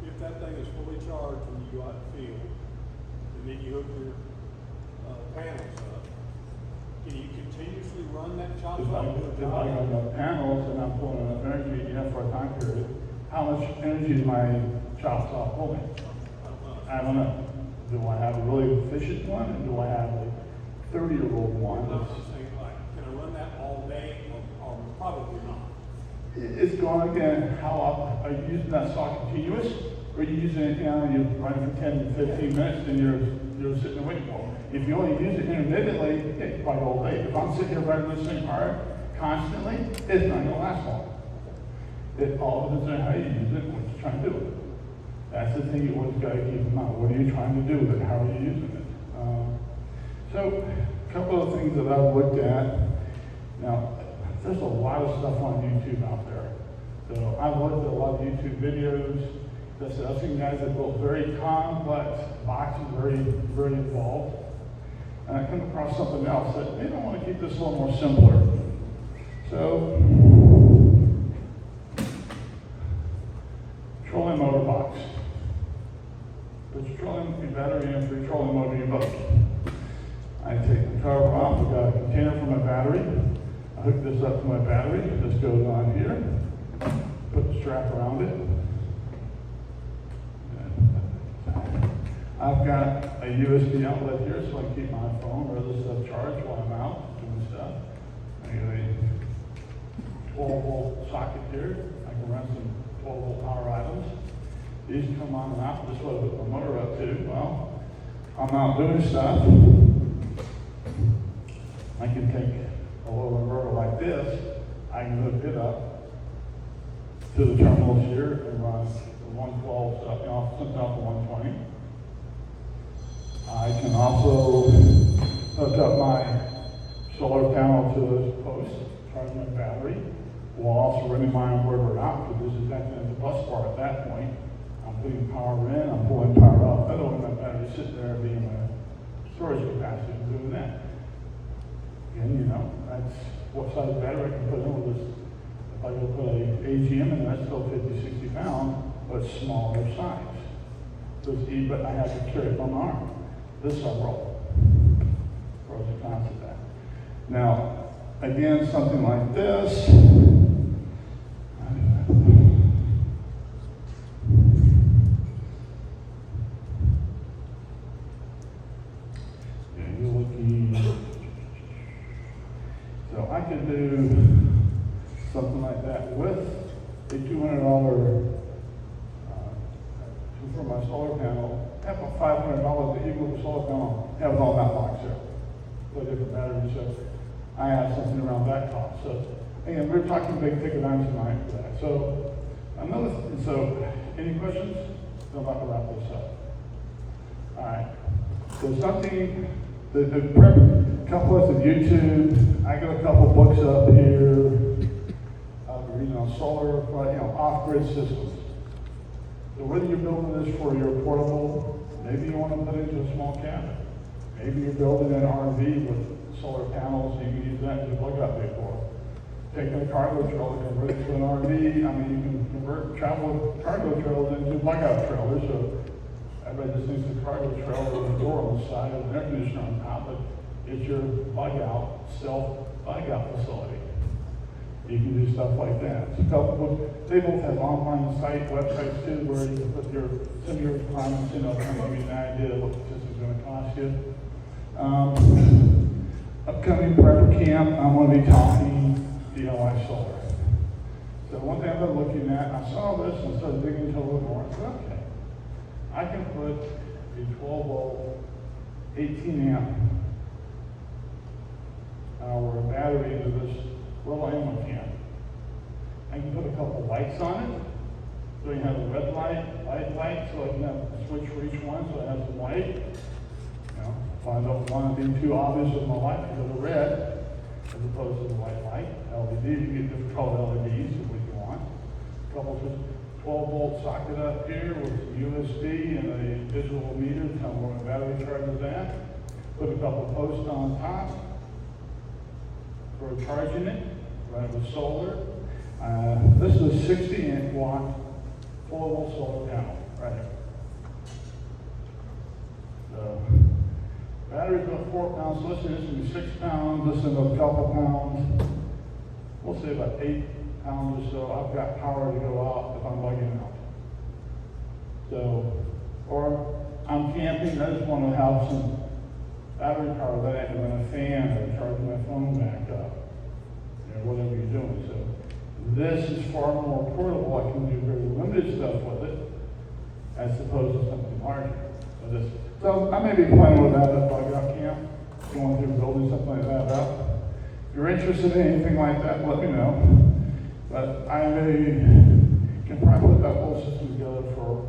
Speaker 7: If that thing is fully charged when you go out in the field, and then you hook your panels up, can you continuously run that chop
Speaker 6: If
Speaker 7: saw?
Speaker 6: I got the panels and I'm pulling enough energy for a time period, how much energy is my chop saw pulling? I don't know. Do I have a really efficient one, or do I have a 30-year-old one?
Speaker 7: I'm just saying, like, can I run that all day, or probably not?
Speaker 6: It's going again, how are you using that saw continuous? Or are you using it, you're running for 10 to 15 minutes and you're sitting and waiting for it? If you only use it intermittently, it's probably all day. If I'm sitting here running this thing hard constantly, it's not going to last long. It all depends on how you use it and what you're trying to do with it. That's the thing you always got to keep in mind. What are you trying to do with it? How are you using it? So, a couple of things that I've looked at. Now, there's a lot of stuff on YouTube out there. So I've looked at a lot of YouTube videos. I've seen guys that built very complex boxes, very, very involved. And I come across something else that maybe I want to keep this a little more simpler. So, petroleum motor box. The petroleum battery and petroleum motor you both. I take the cover off, I've got a container for my battery. I hook this up to my battery, this goes on here. Put the strap around it. I've got a USB outlet here so I can keep my phone or other stuff charged while I'm out doing stuff. I got a 12-volt socket here. I can run some 12-volt power items. These come on and off. This is what I hook my motor up to. Well, I'm out doing stuff. I can take a little inverter like this. I can hook it up to the terminals here and run the 112 stuff, something off the 120. I can also hook up my solar panel to this post, charge my battery, while also running my inverter out, because this is acting as a bus bar at that point. I'm putting power in, I'm pulling power out. I don't want my battery sitting there being a storage capacity. I'm doing that. And that's what size battery I can put in with this. If I go put a AGM in there, that's still 50, 60 pounds, but smaller size. But I have to carry it on my arm. This I'll roll. Pros and cons of that. Now, again, something like this. Yeah, you're looking. So I could do something like that with a $200 for my solar panel. Have a $500 to equal the solar panel, have it all in that box there. Put different batteries, so I have something around that cost. So, again, we're talking big ticket items tonight for that. So, any questions? I'm about to wrap this up. All right. So something, the prep, couple of YouTube, I got a couple books up here, reading on solar, off-grid systems. So whether you're building this for your portable, maybe you want to put it into a small cabin. Maybe you're building an RV with solar panels, you can use that as a plug-out bay for. Taking a cargo trailer, convert it to an RV. I mean, you can convert travel cargo trailers into plug-out trailers. So everybody just thinks the cargo trailer with a door on the side and an air conditioner on top, but it's your plug-out, self-plug-out facility. You can do stuff like that. So they both have online websites too, where you can put some of your requirements in, kind of give you an idea of what the system's going to cost you. Upcoming prepper camp, I'm going to be talking DIY solar. So one thing I've been looking at, I saw this and started digging into a little more. I said, okay, I can put a 12-volt, 18-amp hour battery into this little ammo can. I can put a couple lights on it. So you have a red light, light, so I can have a switch for each one, so it has some light. If I don't want to be too obvious with my light, because of the red, as opposed to the white light, LED, you get different color LEDs, if you want. A couple of 12-volt socket up here with USB and a digital meter to tell me where my battery charge is at. Put a couple posts on top for charging it, right, with solar. This is a 60 watt 4-volt solar panel, right here. So, battery's about 4 pounds, so let's say this is going to be 6 pounds, this is a couple pounds. We'll say about 8 pounds or so. I've got power to go out if I'm bugging out. So, or I'm camping, I just want to have some battery power that I can run a fan or charge my phone back up. Whatever you're doing. So this is far more portable. I can do very limited stuff with it as opposed to something larger. So I may be playing with that at bug-out camp. Going through building something like that up. If you're interested in anything like that, let me know. But I can probably put that whole system together for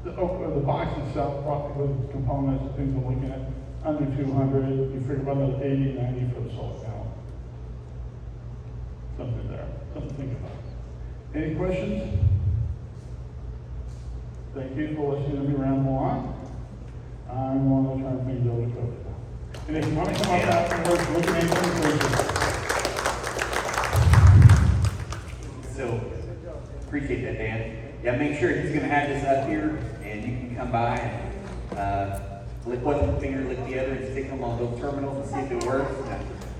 Speaker 6: the box itself, probably with components and things I'm looking at. Under 200, you figure about another 80, 90 for the solar panel. Something there, something to think about. Any questions? Thank you for listening to me ramble on. I'm going to turn things over to Coach now. And if you want to come up afterwards, look at me.
Speaker 5: So, appreciate that, Dan. Yeah, make sure he's going to have this up here, and you can come by and lick one finger, lick the other, and stick them on those terminals and see if it works.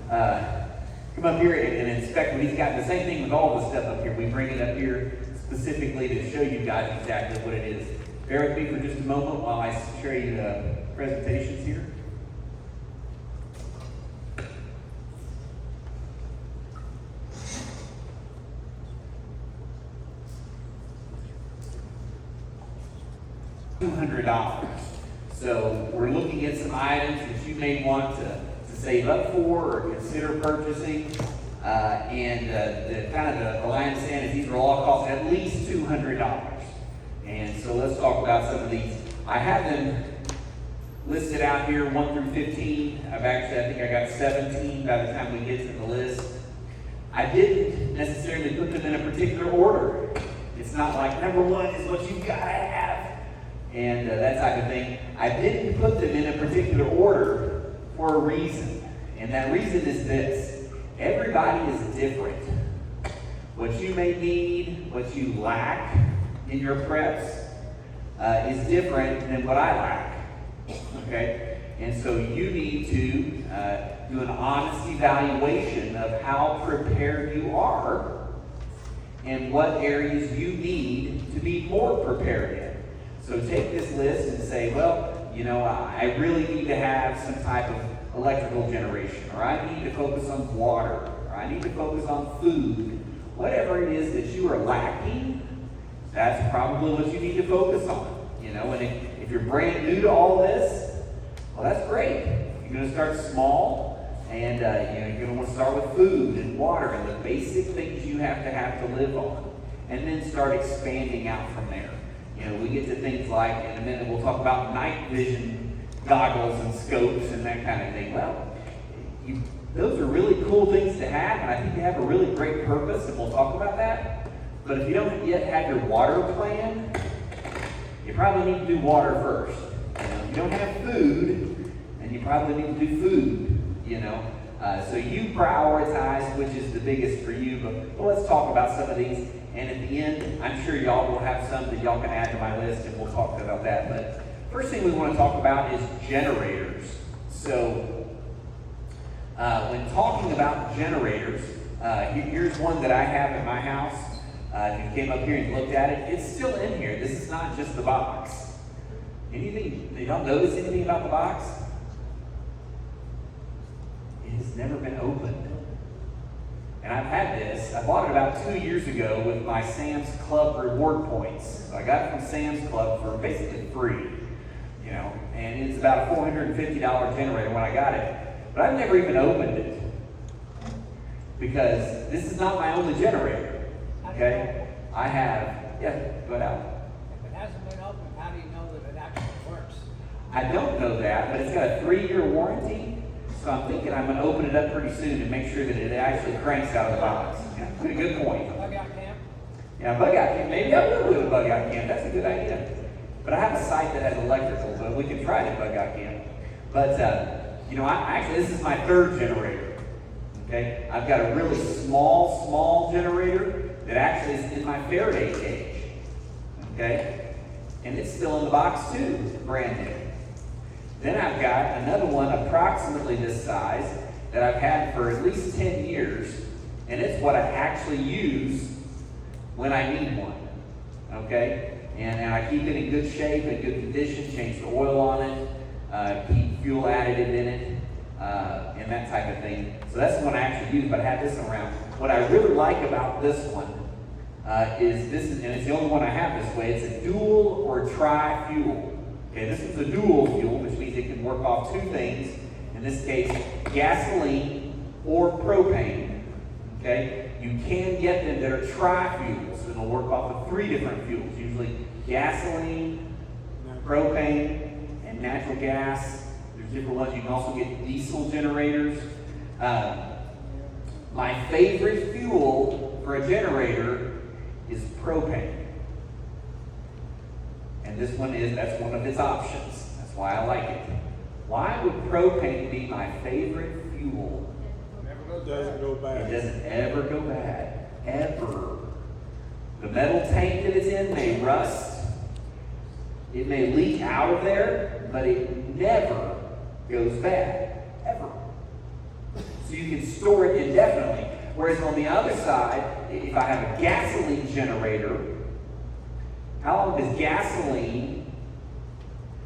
Speaker 5: Come up here and inspect. He's got the same thing with all the stuff up here. We bring it up here specifically to show you guys exactly what it is. Bear with me for just a moment while I show you the presentations here. $200. So we're looking at some items that you may want to save up for or consider purchasing. The line of saying is these are all costs at least $200. And so let's talk about some of these. I have them listed out here 1 through 15. I think I got 17 by the time we get to the list. I didn't necessarily put them in a particular order. It's not like number 1 is what you gotta have and that type of thing. I didn't put them in a particular order for a reason. And that reason is this: everybody is different. What you may need, what you lack in your preps is different than what I lack. Okay? And so you need to do an honest evaluation of how prepared you are and what areas you need to be more prepared in. So take this list and say, well, you know, I really need to have some type of electrical generation, or I need to focus on water, or I need to focus on food. Whatever it is that you are lacking, that's probably what you need to focus on. You know, and if you're brand new to all this, well, that's great. You're going to start small, and you're going to want to start with food and water and the basic things you have to live on, and then start expanding out from there. You know, we get to things like, in a minute, we'll talk about night vision goggles and scopes and that kind of thing. Well, those are really cool things to have, and I think they have a really great purpose, and we'll talk about that. But if you don't yet have your water plan, you probably need to do water first. You know, if you don't have food, then you probably need to do food, you know. So you prioritize which is the biggest for you, but let's talk about some of these. And at the end, I'm sure y'all will have some that y'all can add to my list, and we'll talk about that. But first thing we want to talk about is generators. So when talking about generators, here's one that I have at my house. If you came up here and looked at it, it's still in here. This is not just the box. Anything, did y'all notice anything about the box? It has never been opened. And I've had this. I bought it about 2 years ago with my Sam's Club reward points. So I got it from Sam's Club for basically free, you know, and it's about a $450 generator when I got it. But I've never even opened it because this is not my only generator, okay? I have, go ahead.
Speaker 8: If it hasn't been opened, how do you know that it actually works?
Speaker 5: I don't know that, but it's got a 3-year warranty. So I'm thinking I'm going to open it up pretty soon and make sure that it actually cranks out of the box. Yeah, pretty good point.
Speaker 8: Bug out camp?
Speaker 5: Yeah, bug out camp. Maybe I will do a bug out camp. That's a good idea. But I have a site that has electrical, so we can try the bug out camp. But, you know, actually this is my 3rd generator. Okay? I've got a really small generator that actually is in my Faraday cage. Okay? And it's still in the box too, brand new. Then I've got another one approximately this size that I've had for at least 10 years, and it's what I actually use when I need one, okay? And I keep it in good shape, in good condition, change the oil on it, keep fuel additive in it, and that type of thing. So that's the one I actually use, but I have this one around. What I really like about this one is this, and it's the only one I have this way, it's a dual or tri-fuel. Okay, this is a dual fuel, which means it can work off 2 things. In this case, gasoline or propane. Okay, you can get them that are tri-fuels. It'll work off of 3 different fuels, usually gasoline, propane, and natural gas. There's different ones. You can also get diesel generators. My favorite fuel for a generator is propane. And this one is, that's one of its options. That's why I like it. Why would propane be my favorite fuel?
Speaker 7: It doesn't go
Speaker 5: It
Speaker 7: bad.
Speaker 5: doesn't ever go bad. Ever. The metal tank that it's in may rust. It may leak out of there, but it never goes bad. Ever. So you can store it indefinitely. Whereas on the other side, if I have a gasoline generator, how long does gasoline,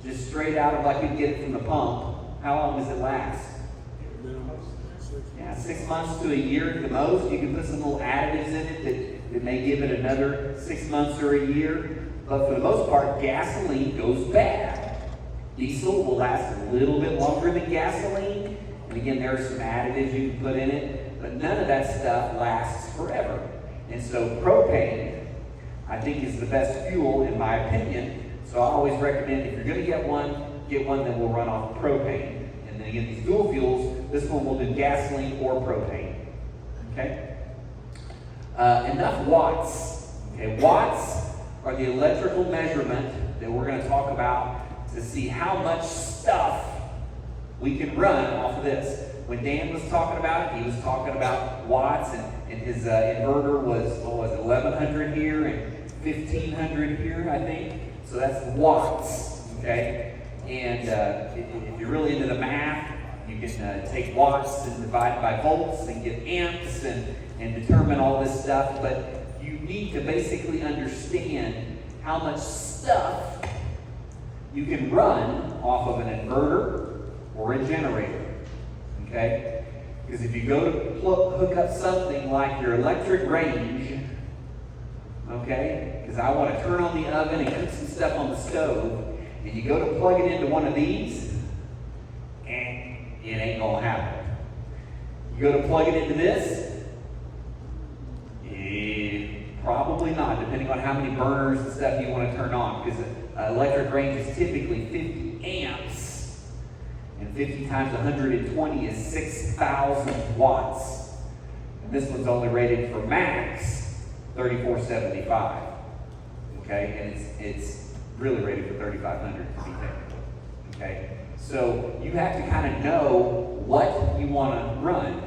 Speaker 5: just straight out of like you get it from the pump, how long does it last?
Speaker 7: Minimum 6
Speaker 5: Yeah, 6 months to a year at the most. You can put some little additives in it that may give it another 6 months or a year. But for the most part, gasoline goes bad. Diesel will last a little bit longer than gasoline. And again, there are some additives you can put in it, but none of that stuff lasts forever. And so propane, I think, is the best fuel in my opinion. So I always recommend if you're going to get one that will run off propane. And then again, these dual fuels, this one will do gasoline or propane. Okay? Enough watts. Okay, watts are the electrical measurement that we're going to talk about to see how much stuff we can run off of this. When Dan was talking about it, he was talking about watts, and his inverter was, what was it, 1100 here and 1500 here, I think. So that's watts, okay? And if you're really into the math, you can take watts and divide by volts and get amps and determine all this stuff. But you need to basically understand how much stuff you can run off of an inverter or a generator, okay? Because if you go to hook up something like your electric range, okay, because I want to turn on the oven and cook some stuff on the stove, and you go to plug it into one of these, and it ain't going to happen. You go to plug it into this, probably not, depending on how many burners and stuff you want to turn on, because electric range is typically 50 amps, and 50 times 120 is 6,000 watts. And this one's only rated for max 3475. Okay, and it's really rated for 3,500 to be technical. Okay, so you have to kind of know what you want to run.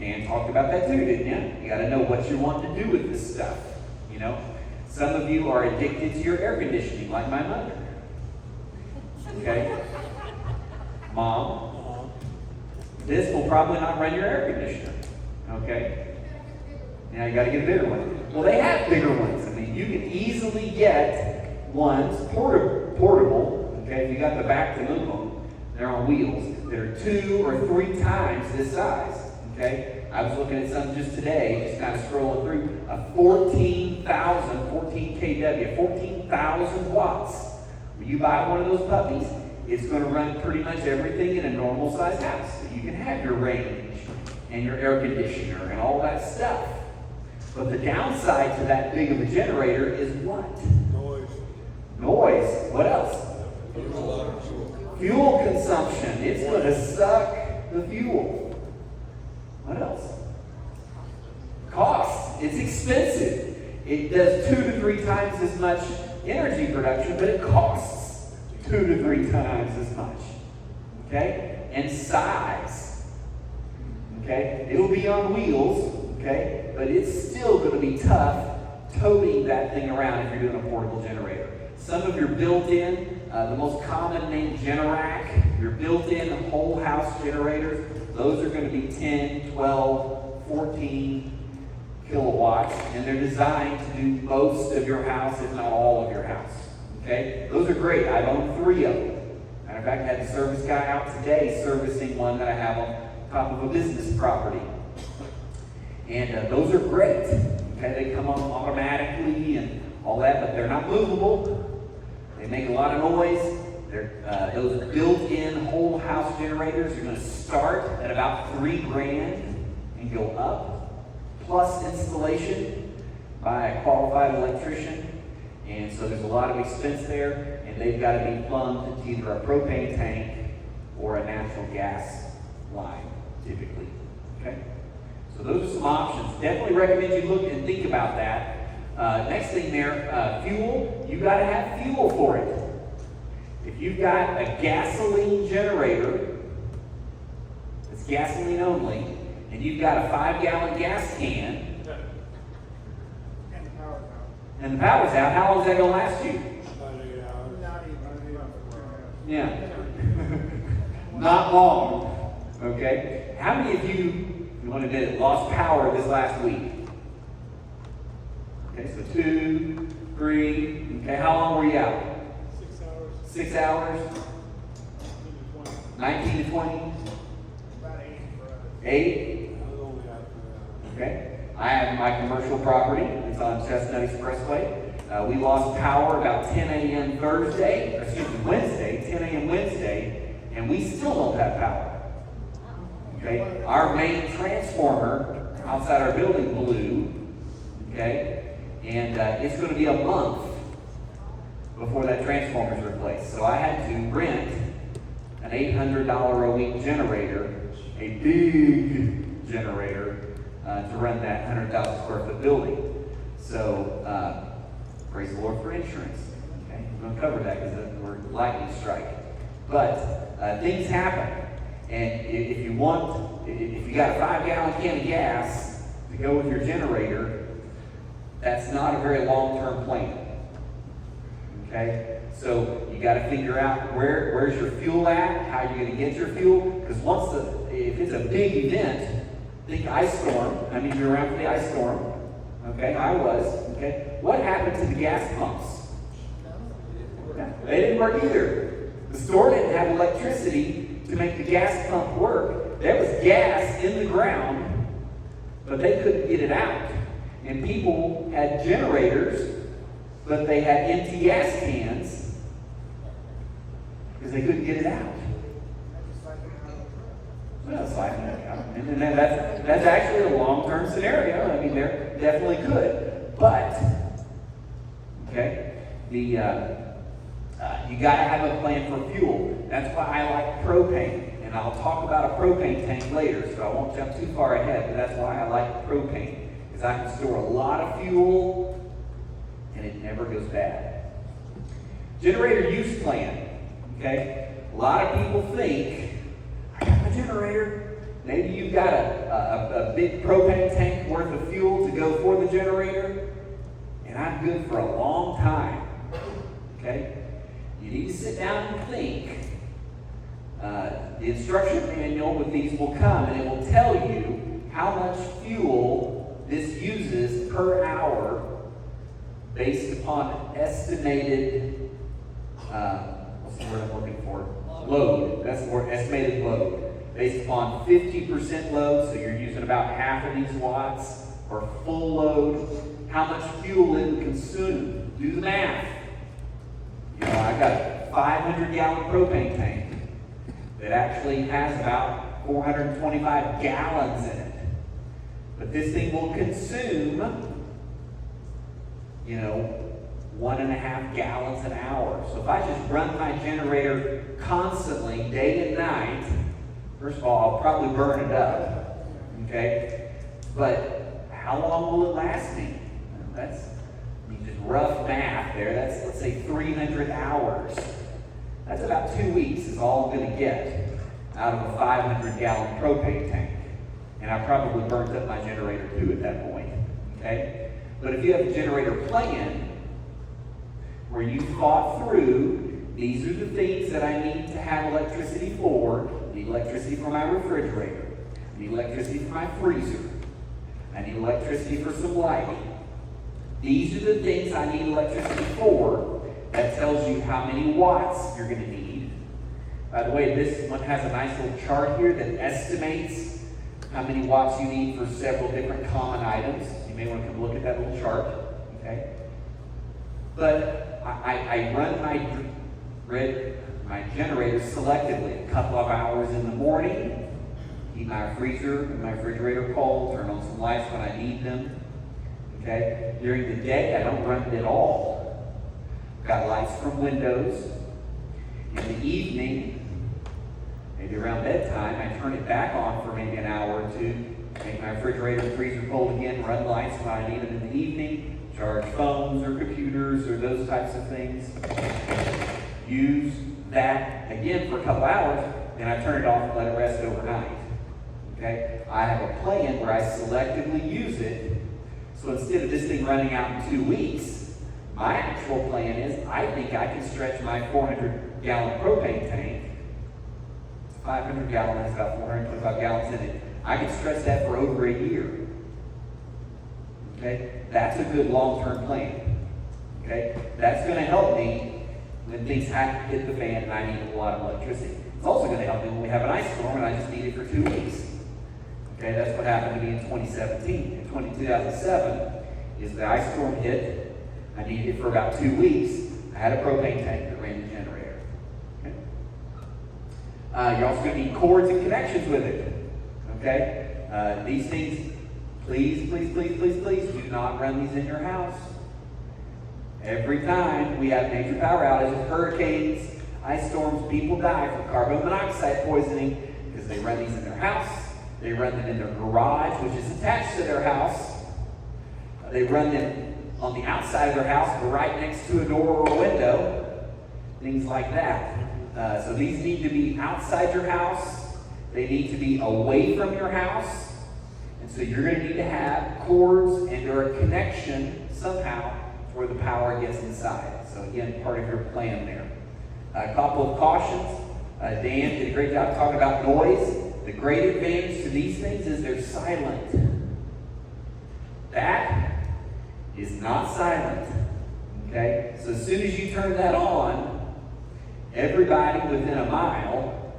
Speaker 5: And talked about that too, didn't you? You got to know what you want to do with this stuff. You know, some of you are addicted to your air conditioning, like my mother. Okay, Mom, this will probably not run your air conditioner. Okay, now you got to get a bigger one. Well, they have bigger ones. I mean, you can easily get ones portable. Okay, if you got the back to move them, they're on wheels. They're 2 or 3 times this size. Okay, I was looking at some just today, just kind of scrolling through a 14 kW, 14,000 watts. When you buy one of those puppies, it's going to run pretty much everything in a normal size house. So you can have your range and your air conditioner and all that stuff. But the downside to that big of a generator is what? Noise. What else? Fuel consumption. It's going to suck the fuel. What else? Cost. It's expensive. It does 2 to 3 times as much energy production, but it costs 2 to 3 times as much. Okay? And size. Okay? It'll be on wheels, okay? But it's still going to be tough toting that thing around if you're doing a portable generator. Some of your built-in, the most common name Generac, your built-in whole house generators, those are going to be 10, 12, 14 kilowatts, and they're designed to do most of your house, if not all of your house. Okay? Those are great. I've owned 3 of them. Matter of fact, I had the service guy out today servicing one that I have on top of a business property. And those are great. Okay? They come on automatically and all that, but they're not movable. They make a lot of noise. Those built-in whole house generators are going to start at about $3,000 and go up, plus installation by a qualified electrician. And so there's a lot of expense there, and they've got to be plumbed into either a propane tank or a natural gas line, typically. Okay? So those are some options. Definitely recommend you look and think about that. Next thing there, fuel. You got to have fuel for it. If you've got a gasoline generator, it's gasoline only, and you've got a 5-gallon gas can, and the power's out, how long is that going to last you?
Speaker 7: About 8 hours.
Speaker 8: Not even.
Speaker 5: Yeah. Not long. Okay? How many of you want to admit it, lost power this last week? Okay, so 2, 3. Okay, how long were you out?
Speaker 7: 6 hours.
Speaker 5: 6 hours? 19 to 20?
Speaker 8: About 8 for us.
Speaker 5: 8?
Speaker 7: I was only out for
Speaker 5: Okay. I have my commercial property. It's on Chestnut Expressway. We lost power about 10 a.m. Wednesday, 10 a.m. Wednesday, and we still don't have power. Okay. Our main transformer outside our building blew. Okay. And it's going to be a month before that transformer is replaced. So I had to rent an $800 a week generator, a big generator, to run that 100,000 square foot building. So, praise the Lord for insurance. Okay, I'm going to cover that because we're lightning strike. But things happen, and if you got a 5-gallon can of gas to go with your generator, that's not a very long-term plan. Okay, so you got to figure out where's your fuel at, how you're going to get your fuel, because if it's a big event. Think ice storm. I mean, you're around for the ice storm. Okay, I was. Okay, what happened to the gas pumps? They didn't work either. The store didn't have electricity to make the gas pump work. There was gas in the ground, but they couldn't get it out. And people had generators, but they had empty gas cans because they couldn't get it out. Well, it's like, and that's actually a long-term scenario. I mean, there definitely could, but okay, you got to have a plan for fuel. That's why I like propane, and I'll talk about a propane tank later, so I won't jump too far ahead. But that's why I like propane, because I can store a lot of fuel, and it never goes bad. Generator use plan. Okay, a lot of people think, I got my generator. Maybe you've got a big propane tank worth of fuel to go for the generator, and I'm good for a long time. Okay? You need to sit down and think. The instruction manual with these will come, and it will tell you how much fuel this uses per hour based upon estimated, what's the word I'm looking for? Load. That's the word, estimated load. Based upon 50% load, so you're using about half of these watts, or full load, how much fuel it would consume. Do the math. You know, I got a 500-gallon propane tank that actually has about 425 gallons in it. But this thing will consume, 1.5 gallons an hour. So if I just run my generator constantly, day and night, first of all, I'll probably burn it up. Okay? But how long will it last me? That's just rough math there. That's, let's say, 300 hours. That's about 2 weeks is all I'm going to get out of a 500-gallon propane tank. And I probably burnt up my generator too at that point. Okay? But if you have a generator plan where you thought through, these are the things that I need to have electricity for. I need electricity for my refrigerator. I need electricity for my freezer. I need electricity for some lighting. These are the things I need electricity for. That tells you how many watts you're going to need. By the way, this one has a nice little chart here that estimates how many watts you need for several different common items. You may want to come look at that little chart. Okay? But I run my generator selectively. A couple of hours in the morning, keep my freezer and my refrigerator cold, turn on some lights when I need them. Okay? During the day, I don't run it at all. Got lights from windows. In the evening, maybe around bedtime, I turn it back on for maybe an hour or two, make my refrigerator and freezer cold again, run lights when I need them in the evening, charge phones or computers or those types of things. use that again for a couple hours, then I turn it off and let it rest overnight. Okay? I have a plan where I selectively use it. So instead of this thing running out in 2 weeks, my actual plan is I think I can stretch my 400-gallon propane tank. It's 500 gallons, about 425 gallons in it. I can stretch that for over a year. Okay? That's a good long-term plan. Okay? That's going to help me when things have to hit the fan and I need a lot of electricity. It's also going to help me when we have an ice storm and I just need it for 2 weeks. Okay, that's what happened to me in 2017. In 2007, is the ice storm hit. I needed it for about 2 weeks. I had a propane tank that ran the generator. Okay? You're also going to need cords and connections with it. Okay? These things, please do not run these in your house. Every time we have major power outages, hurricanes, ice storms, people die from carbon monoxide poisoning because they run these in their house. They run them in their garage, which is attached to their house. They run them on the outside of their house, but right next to a door or a window. Things like that. So these need to be outside your house. They need to be away from your house. And so you're going to need to have cords and or a connection somehow where the power gets inside. So again, part of your plan there. A couple of cautions. Dan did a great job talking about noise. The great advantage to these things is they're silent. That is not silent. Okay? So as soon as you turn that on, everybody within a mile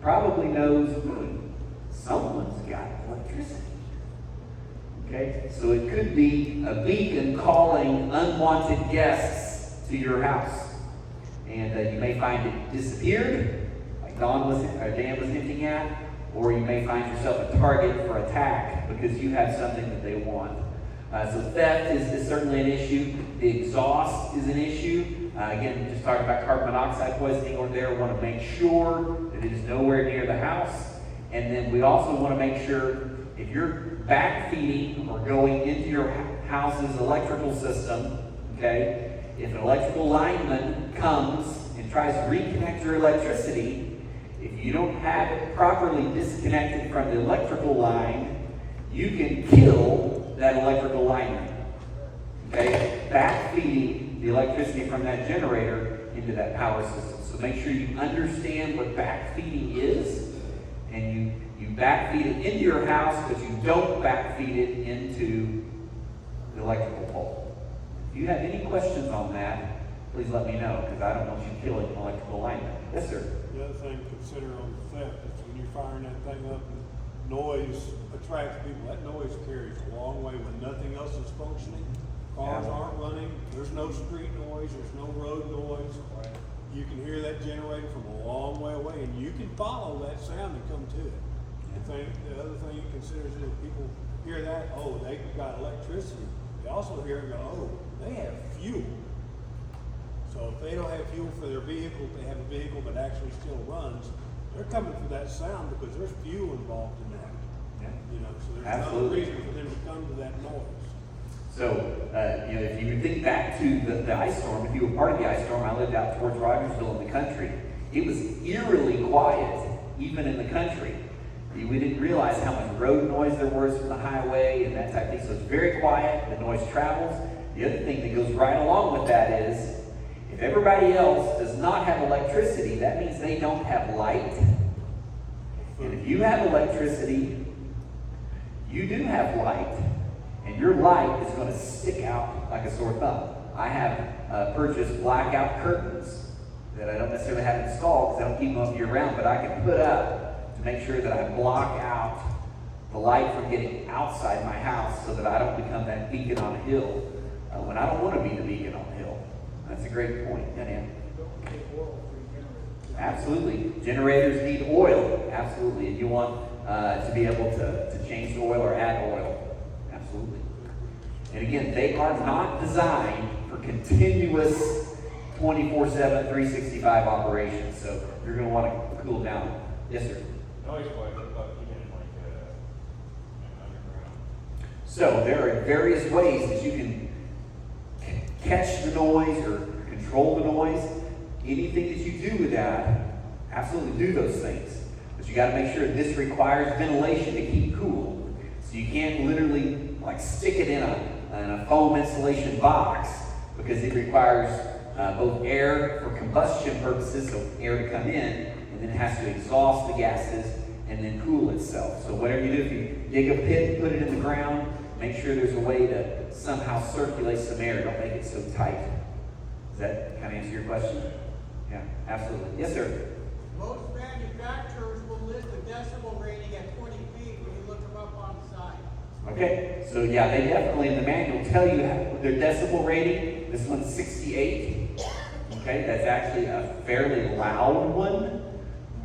Speaker 5: probably knows someone's got electricity. Okay? So it could be a beacon calling unwanted guests to your house. And you may find it disappeared, like Dan was hinting at, or you may find yourself a target for attack because you have something that they want. So theft is certainly an issue. The exhaust is an issue. Again, just talking about carbon monoxide poisoning over there, we want to make sure that it is nowhere near the house. And then we also want to make sure if you're backfeeding or going into your house's electrical system, okay, if an electrical lineman comes and tries to reconnect your electricity, if you don't have it properly disconnected from the electrical line, you can kill that electrical lineman. Okay? Backfeeding the electricity from that generator into that power system. So make sure you understand what backfeeding is, and you backfeed it into your house, but you don't backfeed it into the electrical pole. If you have any questions on that, please let me know, because I don't want you killing an electrical lineman. Yes, sir.
Speaker 7: The other thing to consider on the theft is when you're firing that thing up and noise attracts people. That noise carries a long way when nothing else is functioning. Cars aren't running. There's no street noise. There's no road noise. You can hear that generator from a long way away, and you can follow that sound and come to it. The other thing you consider is that people hear that, oh, they've got electricity. They also hear and go, oh, they have fuel. So if they don't have fuel for their vehicle, if they have a vehicle that actually still runs, they're coming for that sound because there's fuel involved in that.
Speaker 5: Yeah.
Speaker 7: You know, so there's
Speaker 5: Absolutely.
Speaker 7: no reason for them to come to that noise.
Speaker 5: So, if you think back to the ice storm, if you were part of the ice storm, I lived out towards Rogersville in the country. It was eerily quiet, even in the country. We didn't realize how much road noise there was from the highway and that type of thing. So it's very quiet, the noise travels. The other thing that goes right along with that is, if everybody else does not have electricity, that means they don't have light. And if you have electricity, you do have light. And your light is going to stick out like a sore thumb. I have purchased blackout curtains that I don't necessarily have installed because I don't keep them up year round, but I can put up to make sure that I block out the light from getting outside my house so that I don't become that beacon on a hill when I don't want to be the beacon on the hill. That's a great point. Yeah, Dan. Absolutely. Generators need oil. Absolutely. And you want to be able to change the oil or add oil. Absolutely. And again, they are not designed for continuous 24/7, 365 operations. So you're going to want to cool down. Yes, sir.
Speaker 3: Noise wise, what about even like underground?
Speaker 5: So there are various ways that you can catch the noise or control the noise. anything that you do with that, absolutely do those things. But you got to make sure this requires ventilation to keep cool. So you can't literally like stick it in a foam insulation box, because it requires both air for combustion purposes, so air to come in, and then it has to exhaust the gases and then cool itself. So whatever you do, if you dig a pit, put it in the ground, make sure there's a way to somehow circulate some air. Don't make it so tight. Does that kind of answer your question? Yeah, absolutely. Yes, sir.
Speaker 8: Most manufacturers will list the decibel rating at 20 feet when you look them up on the side.
Speaker 5: Okay, so yeah, they definitely in the manual tell you their decibel rating. This one's 68. Okay, that's actually a fairly loud one.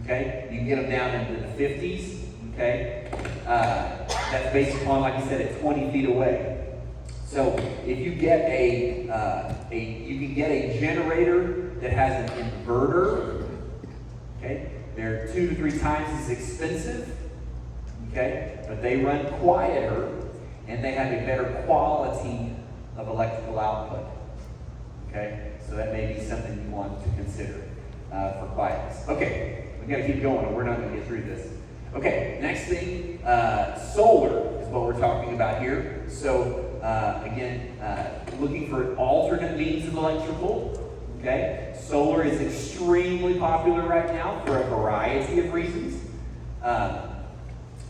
Speaker 5: Okay, you can get them down into the 50s. Okay, that's based upon, like you said, at 20 feet away. So if you get you can get a generator that has an inverter. Okay, they're 2 to 3 times as expensive. Okay, but they run quieter and they have a better quality of electrical output. Okay, so that may be something you want to consider for quietness. Okay, we got to keep going, or we're not going to get through this. Okay, next thing, solar is what we're talking about here. So again, looking for alternate means of electrical. Okay, solar is extremely popular right now for a variety of reasons.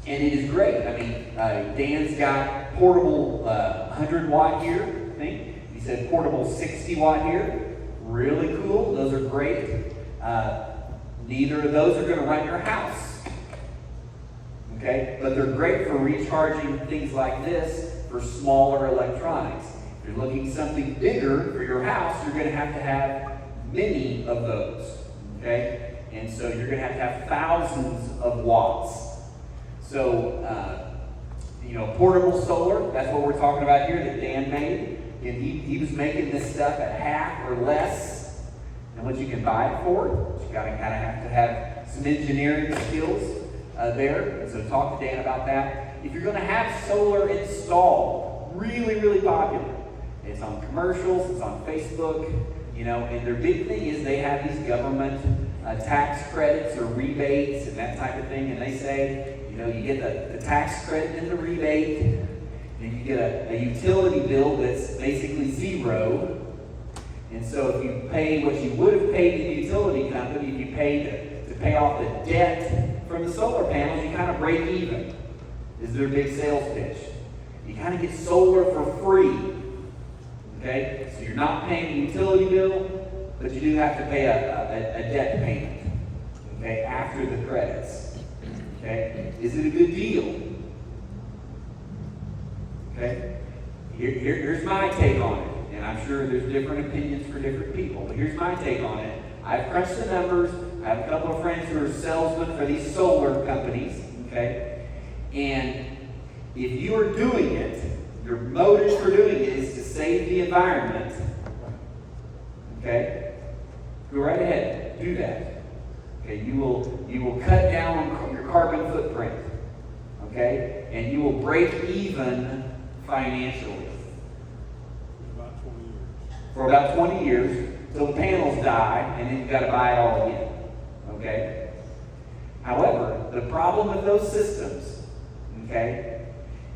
Speaker 5: And it is great. I mean, Dan's got portable 100 watt here, I think. He said portable 60 watt here. Really cool. Those are great. Neither of those are going to run your house. Okay? But they're great for recharging things like this for smaller electronics. If you're looking something bigger for your house, you're going to have many of those. Okay? And so you're going to have thousands of watts. So, portable solar, that's what we're talking about here that Dan made. And he was making this stuff at half or less than what you can buy it for. But you gotta kind of have to have some engineering skills there. And so talk to Dan about that. If you're gonna have solar installed, really, really popular. It's on commercials, it's on Facebook, and their big thing is they have these government tax credits or rebates and that type of thing. And they say, you get the tax credit and the rebate, and you get a utility bill that's basically zero. And so if you pay what you would have paid the utility company, if you paid to pay off the debt from the solar panels, you kind of break even. Is their big sales pitch. You kind of get solar for free. Okay? So you're not paying the utility bill, but you do have to pay a debt payment. Okay? After the credits. Okay? Is it a good deal? Okay? Here's my take on it. And I'm sure there's different opinions for different people. But here's my take on it. I've crunched the numbers. I have a couple of friends who are salesmen for these solar companies. Okay? And if you are doing it, your motive for doing it is to save the environment. Okay? Go right ahead. Do that. Okay, you will cut down on your carbon footprint. Okay? And you will break even financially. For about 20 years, till the panels die, and then you've got to buy it all again. Okay? However, the problem with those systems, okay,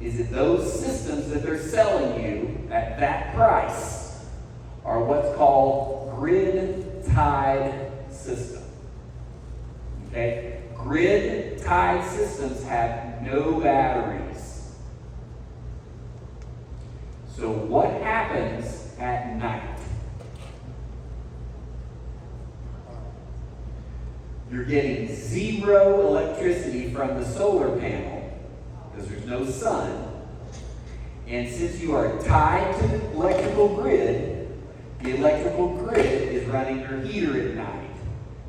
Speaker 5: is that those systems that they're selling you at that price are what's called grid-tied systems. Okay? Grid-tied systems have no batteries. So what happens at night? You're getting zero electricity from the solar panel because there's no sun. And since you are tied to the electrical grid, the electrical grid is running your heater at night.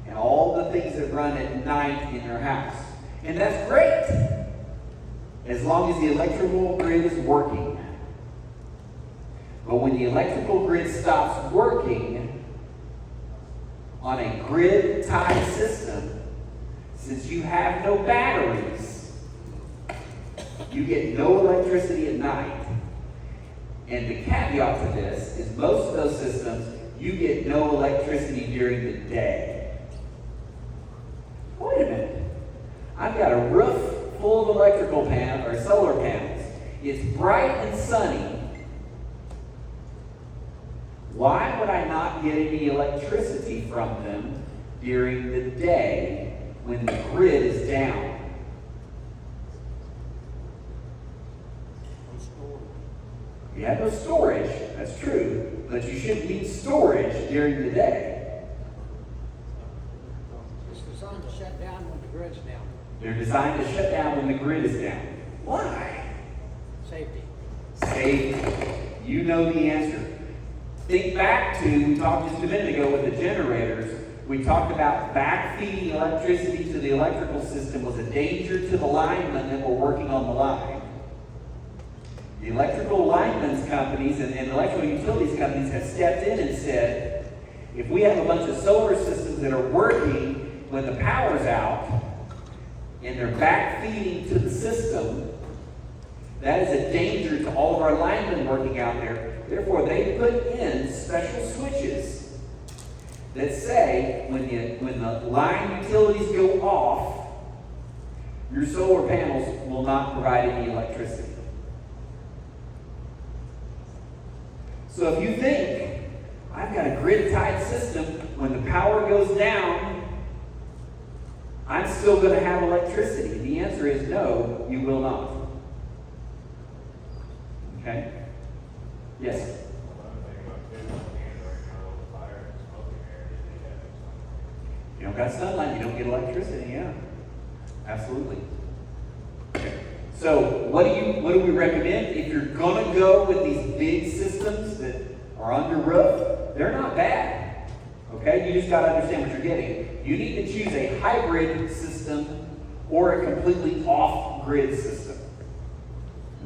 Speaker 5: And all the things that run at night in your house. And that's great, as long as the electrical grid is working. But when the electrical grid stops working on a grid-tied system, since you have no batteries, you get no electricity at night. And the caveat to this is most of those systems you get no electricity during the day. Wait a minute. I've got a roof full of electrical panels or solar panels. It's bright and sunny. Why would I not get any electricity from them during the day when the grid is down? You have no storage, that's true, but you shouldn't need storage during the day.
Speaker 9: It's designed to shut down when the grid's down.
Speaker 5: They're designed to shut down when the grid is down. Why?
Speaker 9: Safety.
Speaker 5: Safety. You know the answer. Think back to, we talked just a minute ago with the generators, we talked about backfeeding electricity to the electrical system was a danger to the linemen that were working on the line. The electrical linemen's companies and electrical utilities companies have stepped in and said, if we have a bunch of solar systems that are working when the power's out, and they're backfeeding to the system, that is a danger to all of our linemen working out there. Therefore, they put in special switches that say when the line utilities go off, your solar panels will not provide any electricity. So if you think, I've got a grid-tied system, when the power goes down, I'm still going to have electricity. The answer is no, you will not. Okay? Yes?
Speaker 3: Another thing about kids on hand right now with the fire and smoking air, they have some.
Speaker 5: You don't got sunlight, you don't get electricity, yeah. Absolutely. Okay. So what do we recommend? If you're gonna go with these big systems that are under roof, they're not bad. Okay? You just gotta understand what you're getting. You need to choose a hybrid system or a completely off-grid system.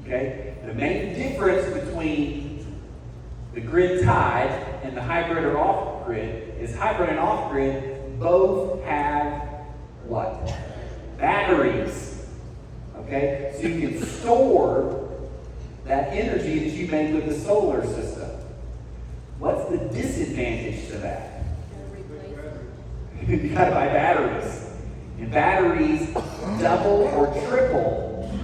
Speaker 5: Okay? The main difference between the grid tied and the hybrid or off-grid is hybrid and off-grid both have what? Batteries. Okay? So you can store that energy that you made with the solar system. What's the disadvantage to that? You gotta buy batteries. And batteries double or triple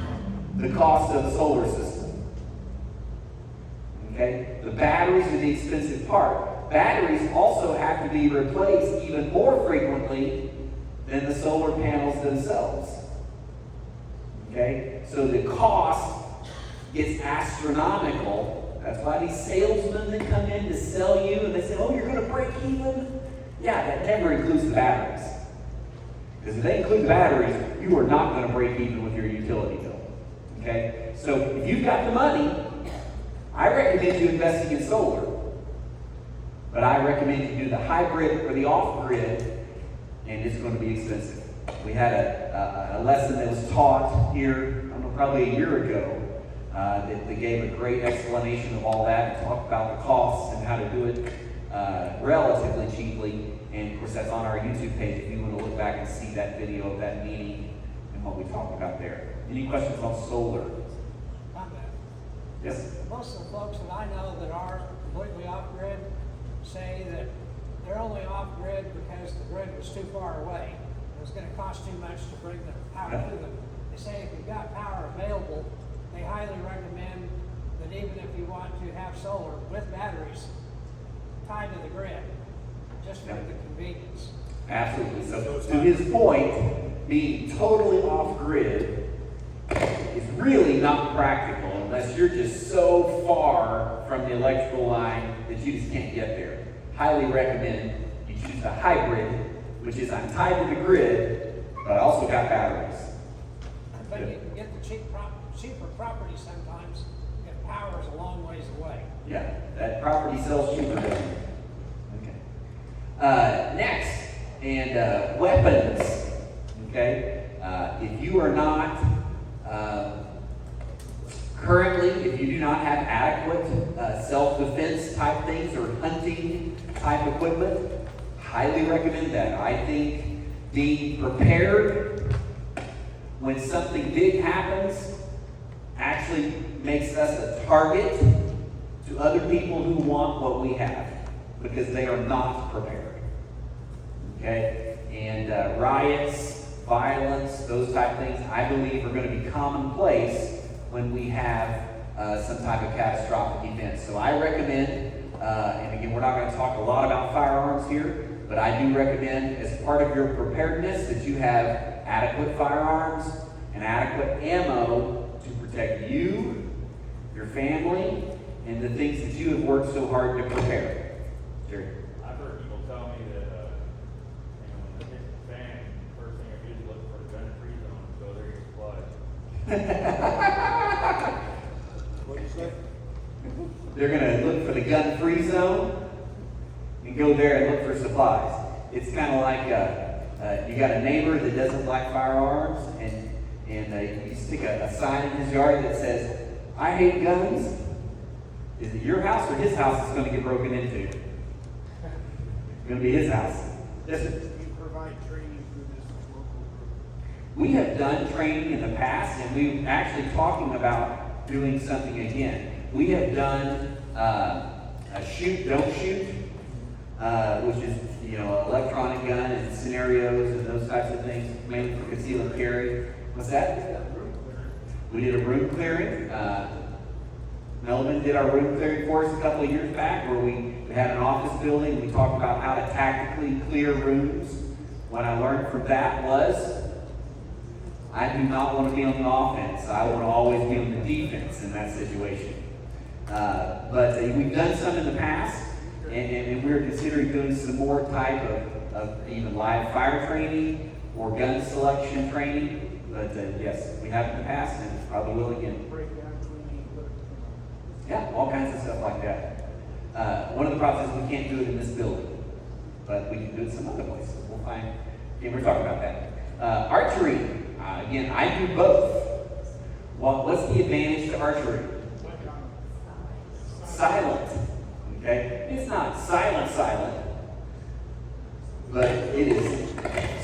Speaker 5: the cost of the solar system. Okay? The batteries are the expensive part. Batteries also have to be replaced even more frequently than the solar panels themselves. Okay? So the cost gets astronomical. That's why these salesmen that come in to sell you and they say, oh, you're going to break even? Yeah, that never includes the batteries. Because if they include the batteries, you are not going to break even with your utility bill. Okay? So if you've got the money, I recommend you investing in solar. But I recommend you do the hybrid or the off-grid, and it's going to be expensive. We had a lesson that was taught here, I don't know, probably a year ago, that they gave a great explanation of all that and talked about the costs and how to do it relatively cheaply. And of course, that's on our YouTube page if you want to look back and see that video of that meeting and what we talked about there. Any questions on solar? Yes?
Speaker 9: Most of the folks that I know that are completely off-grid say that they're only off-grid because the grid was too far away. It was going to cost too much to bring the power to them. They say if you've got power available, they highly recommend that even if you want to have solar with batteries tied to the grid, just for the convenience.
Speaker 5: Absolutely. So to his point, being totally off-grid is really not practical unless you're just so far from the electrical line that you just can't get there. Highly recommend you choose the hybrid, which is I'm tied to the grid, but I also got batteries.
Speaker 9: But you can get the cheaper property sometimes if power is a long ways away.
Speaker 5: Yeah, that property sells cheaper. Doesn't it? Okay. Next, and weapons. Okay, if you are not currently, if you do not have adequate self-defense type things or hunting type equipment, highly recommend that. I think being prepared when something big happens actually makes us a target to other people who want what we have. because they are not prepared. Okay? And riots, violence, those type of things, I believe are going to be commonplace when we have some type of catastrophic event. So I recommend, and again, we're not going to talk a lot about firearms here, but I do recommend as part of your preparedness that you have adequate firearms and adequate ammo to protect you, your family, and the things that you have worked so hard to prepare. Jerry.
Speaker 3: I've heard people tell me that, when it hits the fan, first thing I do is look for the gun-free zone, so there your supplies.
Speaker 7: What'd you say?
Speaker 5: They're going to look for the gun-free zone and go there and look for supplies. It's kind of like you got a neighbor that doesn't like firearms, and you stick a sign in his yard that says, "I hate guns." Is it your house or his house that's going to get broken into? It's going to be his house. Yes, sir.
Speaker 7: You provide training through this local group.
Speaker 5: We have done training in the past, and we're actually talking about doing something again. We have done a shoot, don't shoot, which is, electronic gun and scenarios and those types of things, mainly for conceal and carry. What's that? We did a room clearing. Melvin did our room clearing for us a couple of years back, where we had an office building and we talked about how to tactically clear rooms. What I learned from that was I do not want to be on the offense. I want to always be on the defense in that situation. But we've done some in the past, and we're considering doing some more type of even live fire training or gun selection training. But yes, we have in the past, and probably will again. Yeah, all kinds of stuff like that. One of the problems is we can't do it in this building, but we can do it some other places. We'll find. Again, we're talking about that. Archery. Again, I do both. Well, what's the advantage to archery? Silent. Okay? It's not silent, but it is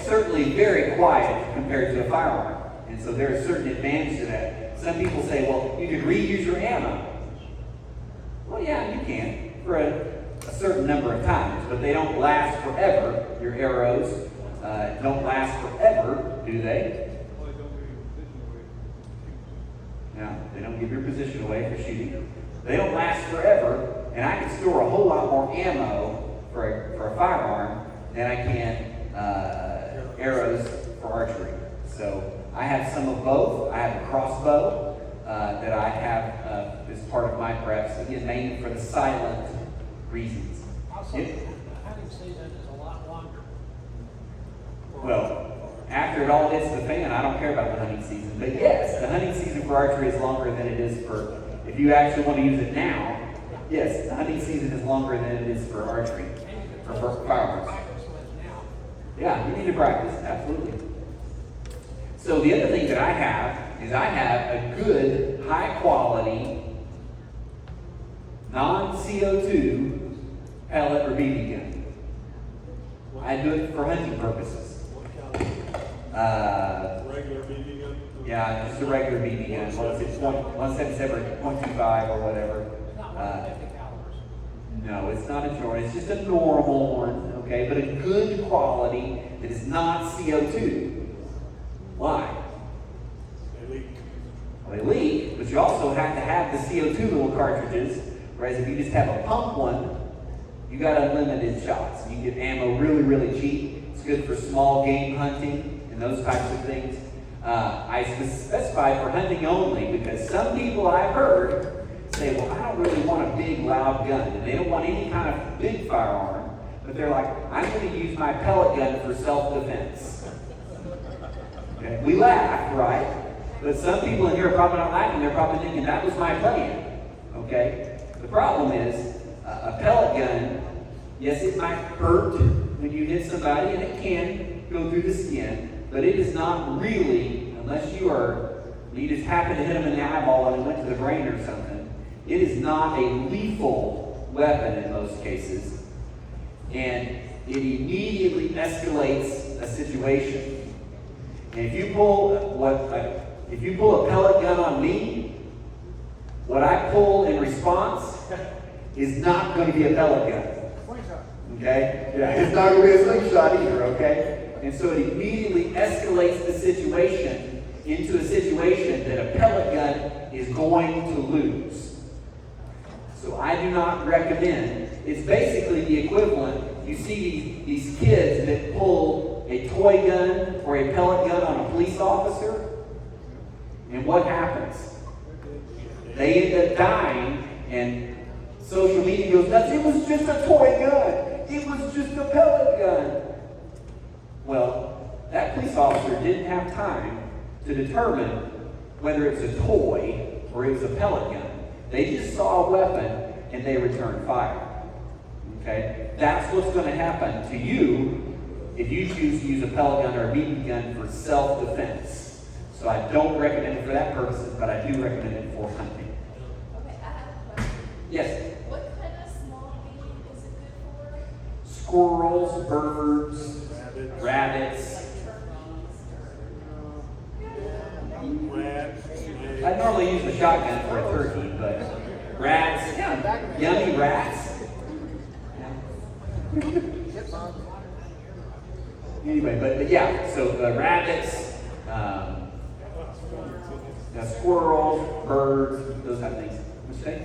Speaker 5: certainly very quiet compared to a firearm. And so there are certain advantages to that. Some people say, well, you could reuse your ammo. Well, yeah, you can for a certain number of times, but they don't last forever. Your arrows don't last forever, do they? No, they don't give your position away for shooting. They don't last forever, and I can store a whole lot more ammo for a firearm than I can arrows for archery. So I have some of both. I have a crossbow that I have as part of my preps, again, mainly for the silent reasons.
Speaker 9: Also, the hunting season is a lot longer.
Speaker 5: Well, after it all hits the fan, I don't care about the hunting season. But yes, the hunting season for archery is longer than it is for, if you actually want to use it now, yes, the hunting season is longer than it is for archery, or for firearms. Yeah, you need to practice, absolutely. So the other thing that I have is I have a good, high quality, non-CO2 pellet or BB gun. I do it for hunting purposes.
Speaker 7: Regular BB gun?
Speaker 5: Yeah, just a regular BB gun. 177 or 0.25 or whatever.
Speaker 9: Not 150 calibers.
Speaker 5: No, it's not a Jordan. It's just a normal one, okay? But a good quality that is not CO2. Why?
Speaker 7: They leak.
Speaker 5: Well, they leak, but you also have to have the CO2 little cartridges. Whereas if you just have a pump one, you got unlimited shots. You get ammo really, really cheap. It's good for small game hunting and those types of things. I specify for hunting only because some people I've heard say, well, I don't really want a big, loud gun. And they don't want any kind of big firearm. But they're like, I'm going to use my pellet gun for self-defense. Okay? We laugh, right? But some people in here are probably not laughing. They're probably thinking, that was my plan. Okay? The problem is, a pellet gun, yes, it might hurt when you hit somebody, and it can go through the skin, but it is not really, unless you just happen to hit them in the eyeball and it went to the brain or something, it is not a lethal weapon in most cases, and it immediately escalates a situation. And if you pull a pellet gun on me, what I pull in response is not going to be a pellet gun. Okay? Yeah, it's not gonna be a slingshot either, okay? And so it immediately escalates the situation into a situation that a pellet gun is going to lose. So I do not recommend. It's basically the equivalent. You see these kids that pull a toy gun or a pellet gun on a police officer, and what happens? They end up dying, and social media goes nuts. It was just a toy gun. It was just a pellet gun. Well, that police officer didn't have time to determine whether it's a toy or it was a pellet gun. They just saw a weapon and they returned fire. Okay? That's what's going to happen to you if you choose to use a pellet gun or a BB gun for self-defense. So I don't recommend it for that purpose, but I do recommend it for hunting.
Speaker 10: Okay, I have a question.
Speaker 5: Yes?
Speaker 10: What kind of small game is it good for?
Speaker 5: Squirrels, birds, rabbits. I normally use the shotgun for a turkey, but rats, yummy rats. Anyway, but yeah, so rabbits, squirrels, birds, those kind of things. Mistake?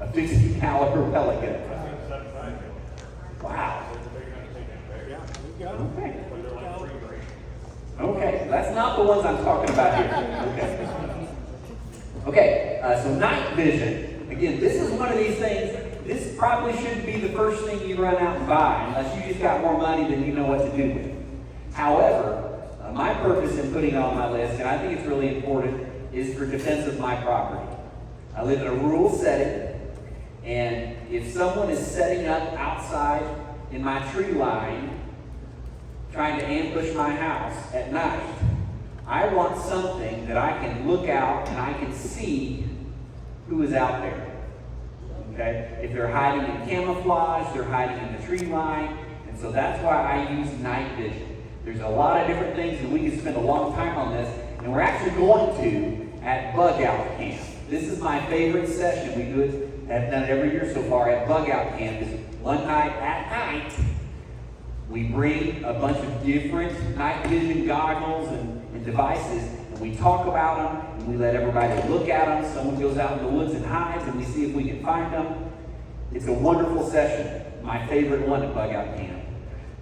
Speaker 5: A 50 caliber pellet gun. Wow. Okay. Okay, that's not the ones I'm talking about here. Okay, so night vision. Again, this is one of these things. This probably shouldn't be the first thing you run out and buy unless you just got more money than you know what to do with. However, my purpose in putting it on my list, and I think it's really important, is for defense of my property. I live in a rural setting, and if someone is setting up outside in my tree line, trying to ambush my house at night, I want something that I can look out and I can see who is out there. Okay? If they're hiding in camouflage, they're hiding in the tree line, and so that's why I use night vision. There's a lot of different things, and we can spend a long time on this, and we're actually going to at Bug Out Camp. This is my favorite session. We do it, have done it every year so far at Bug Out Camp. Is one night at night, we bring a bunch of different night vision goggles and devices, and we talk about them, and we let everybody look at them. Someone goes out in the woods and hides, and we see if we can find them. It's a wonderful session. My favorite one at Bug Out Camp.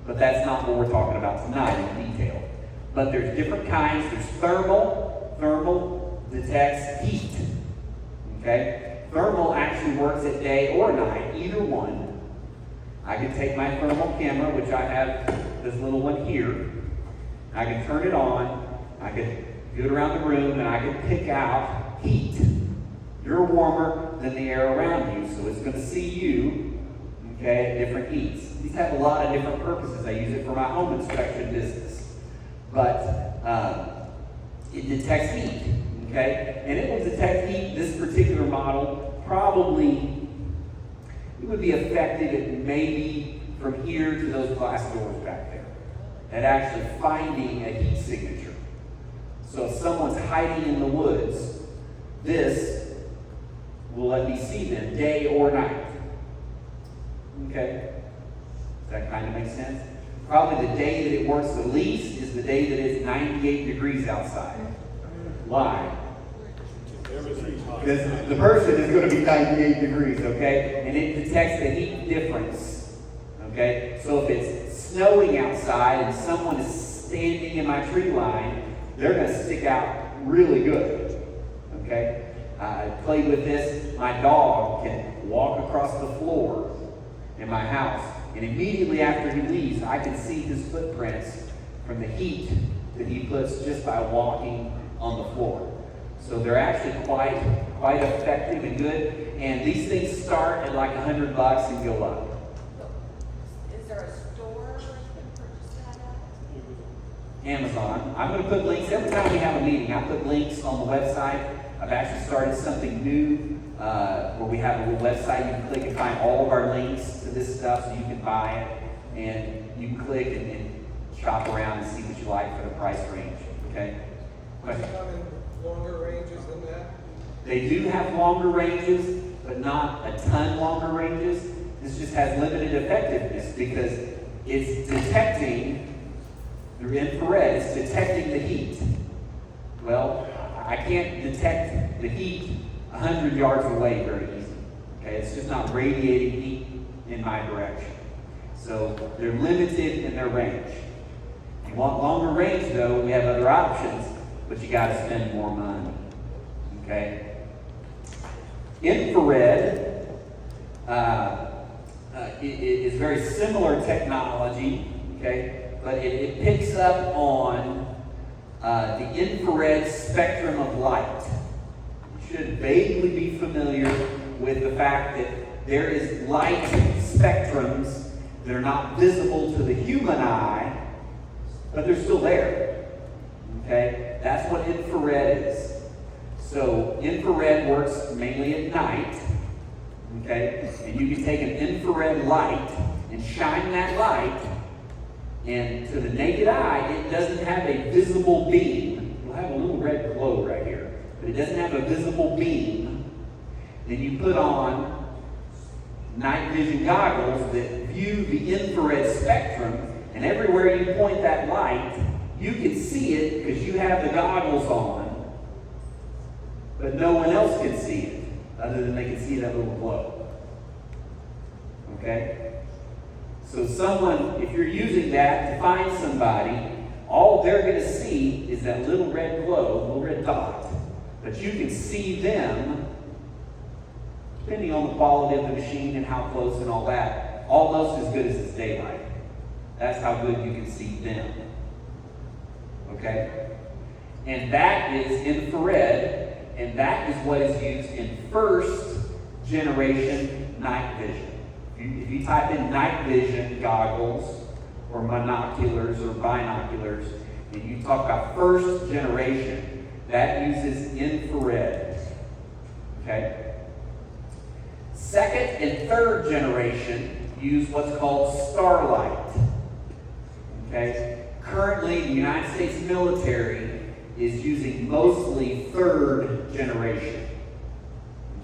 Speaker 5: But that's not what we're talking about tonight in detail. But there's different kinds. There's thermal. Thermal detects heat. Okay? Thermal actually works at day or night, either one. I can take my thermal camera, which I have this little one here. I can turn it on. I can do it around the room, and I can pick out heat. You're warmer than the air around you, so it's going to see you, okay, at different heats. These have a lot of different purposes. I use it for my home inspection business. But it detects heat, okay? And it will detect heat. This particular model probably, it would be effective at maybe from here to those glass doors back there, at actually finding a heat signature. So if someone's hiding in the woods, this will let me see them day or night. Okay? Does that kind of make sense? Probably the day that it works the least is the day that it's 98 degrees outside. Why? Because the person is going to be 98 degrees, okay? And it detects the heat difference, okay? So if it's snowing outside and someone is standing in my tree line, they're going to stick out really good, okay? I played with this. My dog can walk across the floor in my house, and immediately after he leaves, I can see his footprints from the heat that he puts just by walking on the floor. So they're actually quite effective and good. And these things start at like $100 and go up.
Speaker 10: Is there a store where you can purchase that at?
Speaker 5: Amazon. I'm going to put links every time we have a meeting. I put links on the website. I've actually started something new where we have a little website. You can click and find all of our links to this stuff, so you can buy it, and you can click and shop around and see what you like for the price range. Okay. Question?
Speaker 11: Longer ranges than that?
Speaker 5: They do have longer ranges. but not a ton longer ranges. This just has limited effectiveness because it's detecting, through infrared, it's detecting the heat. Well, I can't detect the heat 100 yards away very easily. Okay, it's just not radiating heat in my direction. So they're limited in their range. If you want longer range though, we have other options, but you got to spend more money. Okay? Infrared is very similar technology, okay, but it picks up on the infrared spectrum of light. You should vaguely be familiar with the fact that there is light spectrums that are not visible to the human eye, but they're still there. Okay? That's what infrared is. So infrared works mainly at night. Okay? And you can take an infrared light and shine that light, and to the naked eye, it doesn't have a visible beam. It'll have a little red glow right here, but it doesn't have a visible beam. Then you put on night vision goggles that view the infrared spectrum, and everywhere you point that light, you can see it because you have the goggles on, but no one else can see it, other than they can see that little glow. Okay? So someone, if you're using that to find somebody, all they're going to see is that little red glow, little red dot. But you can see them, depending on the quality of the machine and how close and all that, almost as good as it's daylight. That's how good you can see them. Okay? And that is infrared, and that is what is used in first generation night vision. If you type in night vision goggles or monoculars or binoculars, and you talk about first generation, that uses infrared. Okay? Second and third generation use what's called starlight. Okay? Currently, the United States military is using mostly third generation.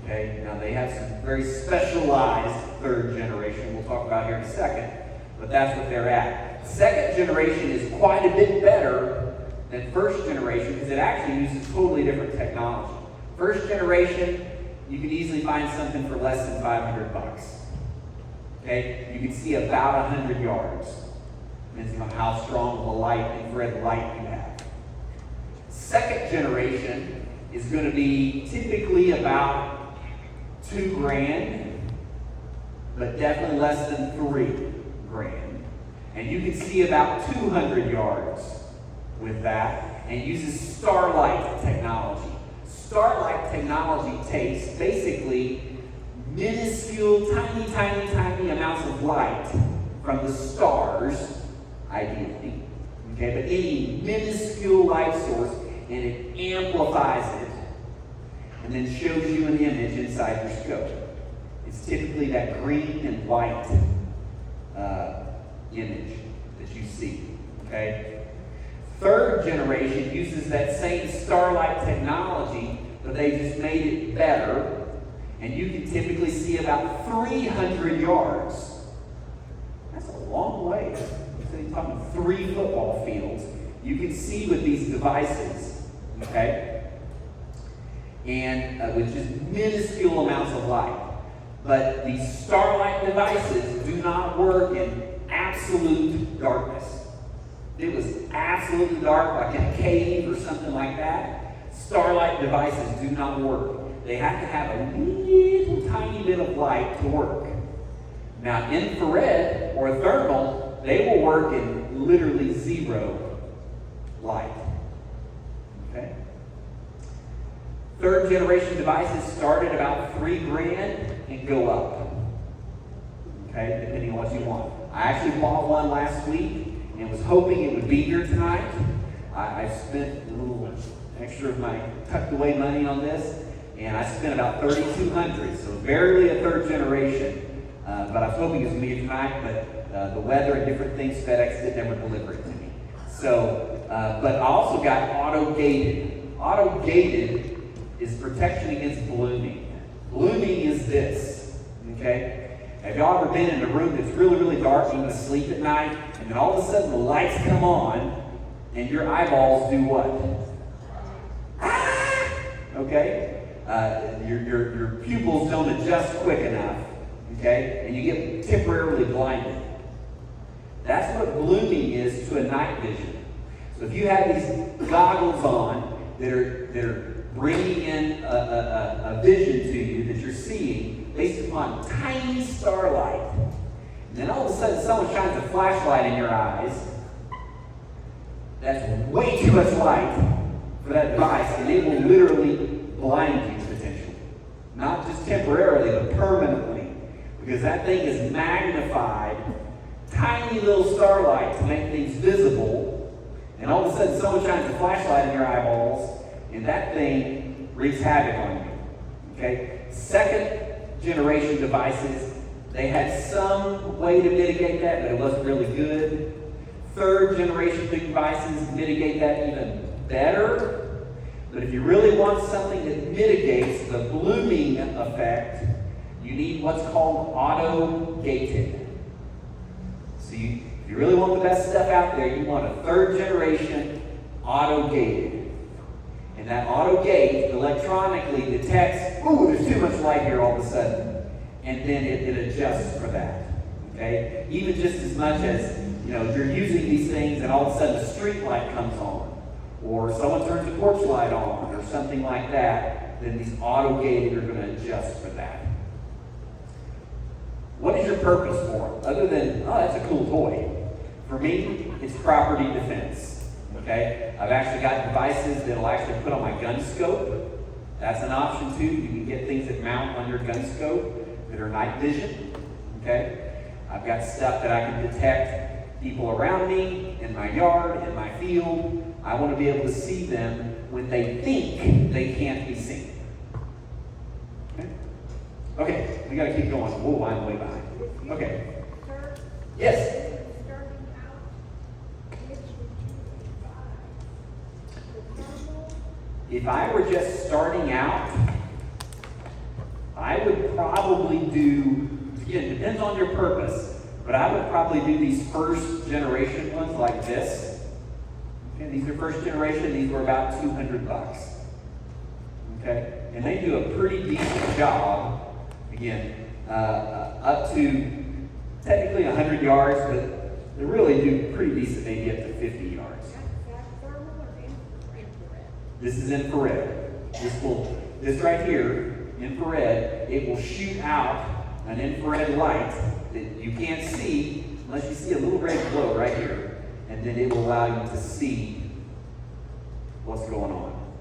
Speaker 5: Okay? Now, they have some very specialized third generation we'll talk about here in a second, but that's what they're at. Second generation is quite a bit better than first generation because it actually uses totally different technology. First generation, you can easily find something for less than $500. Okay? You can see about 100 yards. Depending on how strong of a light, infrared light you have. Second generation is going to be typically about $2,000, but definitely less than $3,000. And you can see about 200 yards with that, and uses starlight technology. Starlight technology takes basically minuscule, tiny amounts of light from the stars, ideally, okay, but any minuscule light source, and it amplifies it, and then shows you an image inside your scope. It's typically that green and white image that you see, okay? Third generation uses that same starlight technology, but they just made it better, and you can typically see about 300 yards. That's a long way. So you're talking 3 football fields. You can see with these devices, okay? And with just minuscule amounts of light. But these starlight devices do not work in absolute darkness. If it was absolutely dark, like in a cave or something like that, starlight devices do not work. They have to have a little tiny bit of light to work. Now, infrared or thermal, they will work in literally 0 light. Okay? Third generation devices start at about $3,000 and go up. Okay, depending on what you want. I actually bought one last week and was hoping it would be here tonight. I spent a little extra of my tucked away money on this, and I spent about $3,200. So barely a third generation. But I was hoping it was going to be here tonight, but the weather and different things, FedEx didn't ever deliver it to me. So, but I also got auto-gated. Auto-gated is protection against ballooning. Blooming is this, okay? Have y'all ever been in a room that's really, really dark, you want to sleep at night, and then all of a sudden the lights come on, and your eyeballs do what? Ah! Okay? Your pupils don't adjust quick enough, okay? And you get temporarily blinded. That's what blooming is to a night vision. So if you have these goggles on that are bringing in a vision to you that you're seeing based upon tiny starlight, and then all of a sudden someone shines a flashlight in your eyes, that's way too much light for that device, and it will literally blind you potentially. Not just temporarily, but permanently. Because that thing is magnified, tiny little starlight to make things visible, and all of a sudden someone shines a flashlight in your eyeballs, and that thing wreaks havoc on you. Okay? Second generation devices, they had some way to mitigate that, but it wasn't really good. Third generation devices mitigate that even better. But if you really want something that mitigates the blooming effect, you need what's called auto-gated. So if you really want the best stuff out there, you want a third generation auto-gated. And that auto-gate electronically detects, ooh, there's too much light here all of a sudden. And then it adjusts for that. Okay? Even just as much as, you're using these things and all of a sudden a street light comes on, or someone turns a porch light on, or something like that, then these auto-gated are going to adjust for that. What is your purpose for it? Other than, oh, that's a cool toy. For me, it's property defense. Okay? I've actually got devices that'll actually put on my gun scope. That's an option too. You can get things that mount on your gun scope that are night vision. Okay? I've got stuff that I can detect people around me, in my yard, in my field. I want to be able to see them when they think they can't be seen. Okay, we got to keep going. Whoa, I'm way behind. Okay. Yes? If I were just starting out, I would probably do, again, it depends on your purpose, but I would probably do these first generation ones like this. Okay, these are first generation. These were about $200. Okay, and they do a pretty decent job. Again, up to technically 100 yards, but they really do pretty decent, maybe up to 50 yards. This is infrared. This right here, infrared, it will shoot out an infrared light that you can't see unless you see a little red glow right here, and then it will allow you to see what's going on.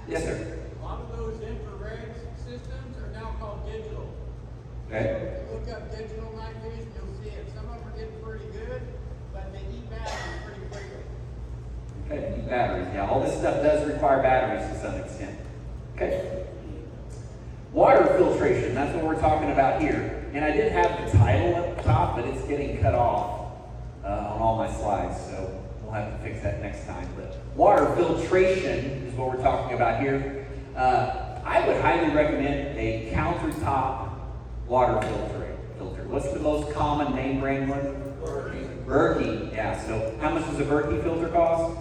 Speaker 5: Yes, sir.
Speaker 8: A lot of those infrared systems are now called digital.
Speaker 5: Okay.
Speaker 8: If you look up digital night vision, you'll see it. Some of them are getting pretty good, but they eat batteries pretty quickly.
Speaker 5: Okay, need batteries. Yeah, all this stuff does require batteries to some extent. Okay. Water filtration, that's what we're talking about here. And I did have the title at the top, but it's getting cut off on all my slides, so we'll have to fix that next time. But water filtration is what we're talking about here. I would highly recommend a countertop water filter. What's the most common name brand one? Berkey. Yeah, so how much does a Berkey filter cost?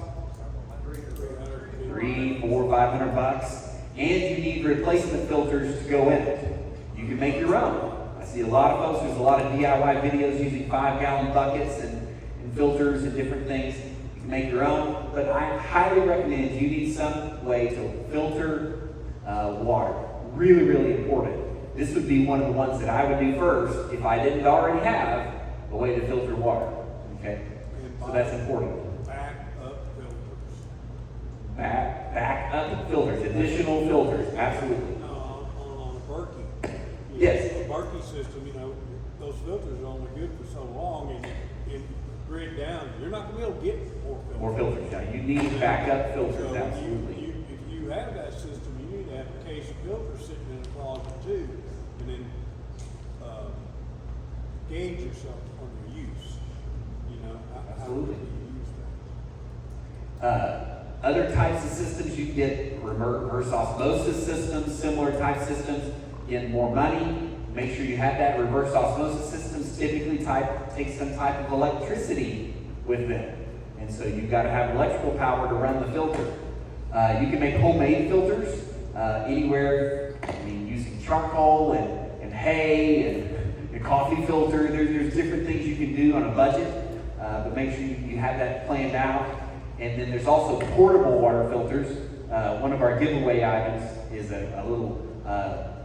Speaker 5: $300, $400, $500. And you need replacement filters to go in it. You can make your own. I see a lot of folks, there's a lot of DIY videos using 5-gallon buckets and filters and different things. You can make your own, but I highly recommend you need some way to filter water. Really, really important. This would be one of the ones that I would do first if I didn't already have a way to filter water. Okay? So that's important. Back up filters, additional filters, absolutely.
Speaker 7: On a Berkey.
Speaker 5: Yes.
Speaker 7: A Berkey system, those filters are only good for so long, and grid down, you're not gonna be able to get more filters.
Speaker 5: More filters, yeah. You need backup filters,
Speaker 7: So
Speaker 5: absolutely.
Speaker 7: if you have that system, you need to have a case of filters sitting in a closet too, and then gauge yourself on your use.
Speaker 5: Absolutely.
Speaker 7: You use that.
Speaker 5: Other types of systems, you can get reverse osmosis systems, similar type systems. in more money, make sure you have that. Reverse osmosis systems typically take some type of electricity with them. And so you've got to have electrical power to run the filter. You can make homemade filters anywhere, I mean, using charcoal and hay and a coffee filter. There's different things you can do on a budget, but make sure you have that planned out. And then there's also portable water filters. One of our giveaway items is a little,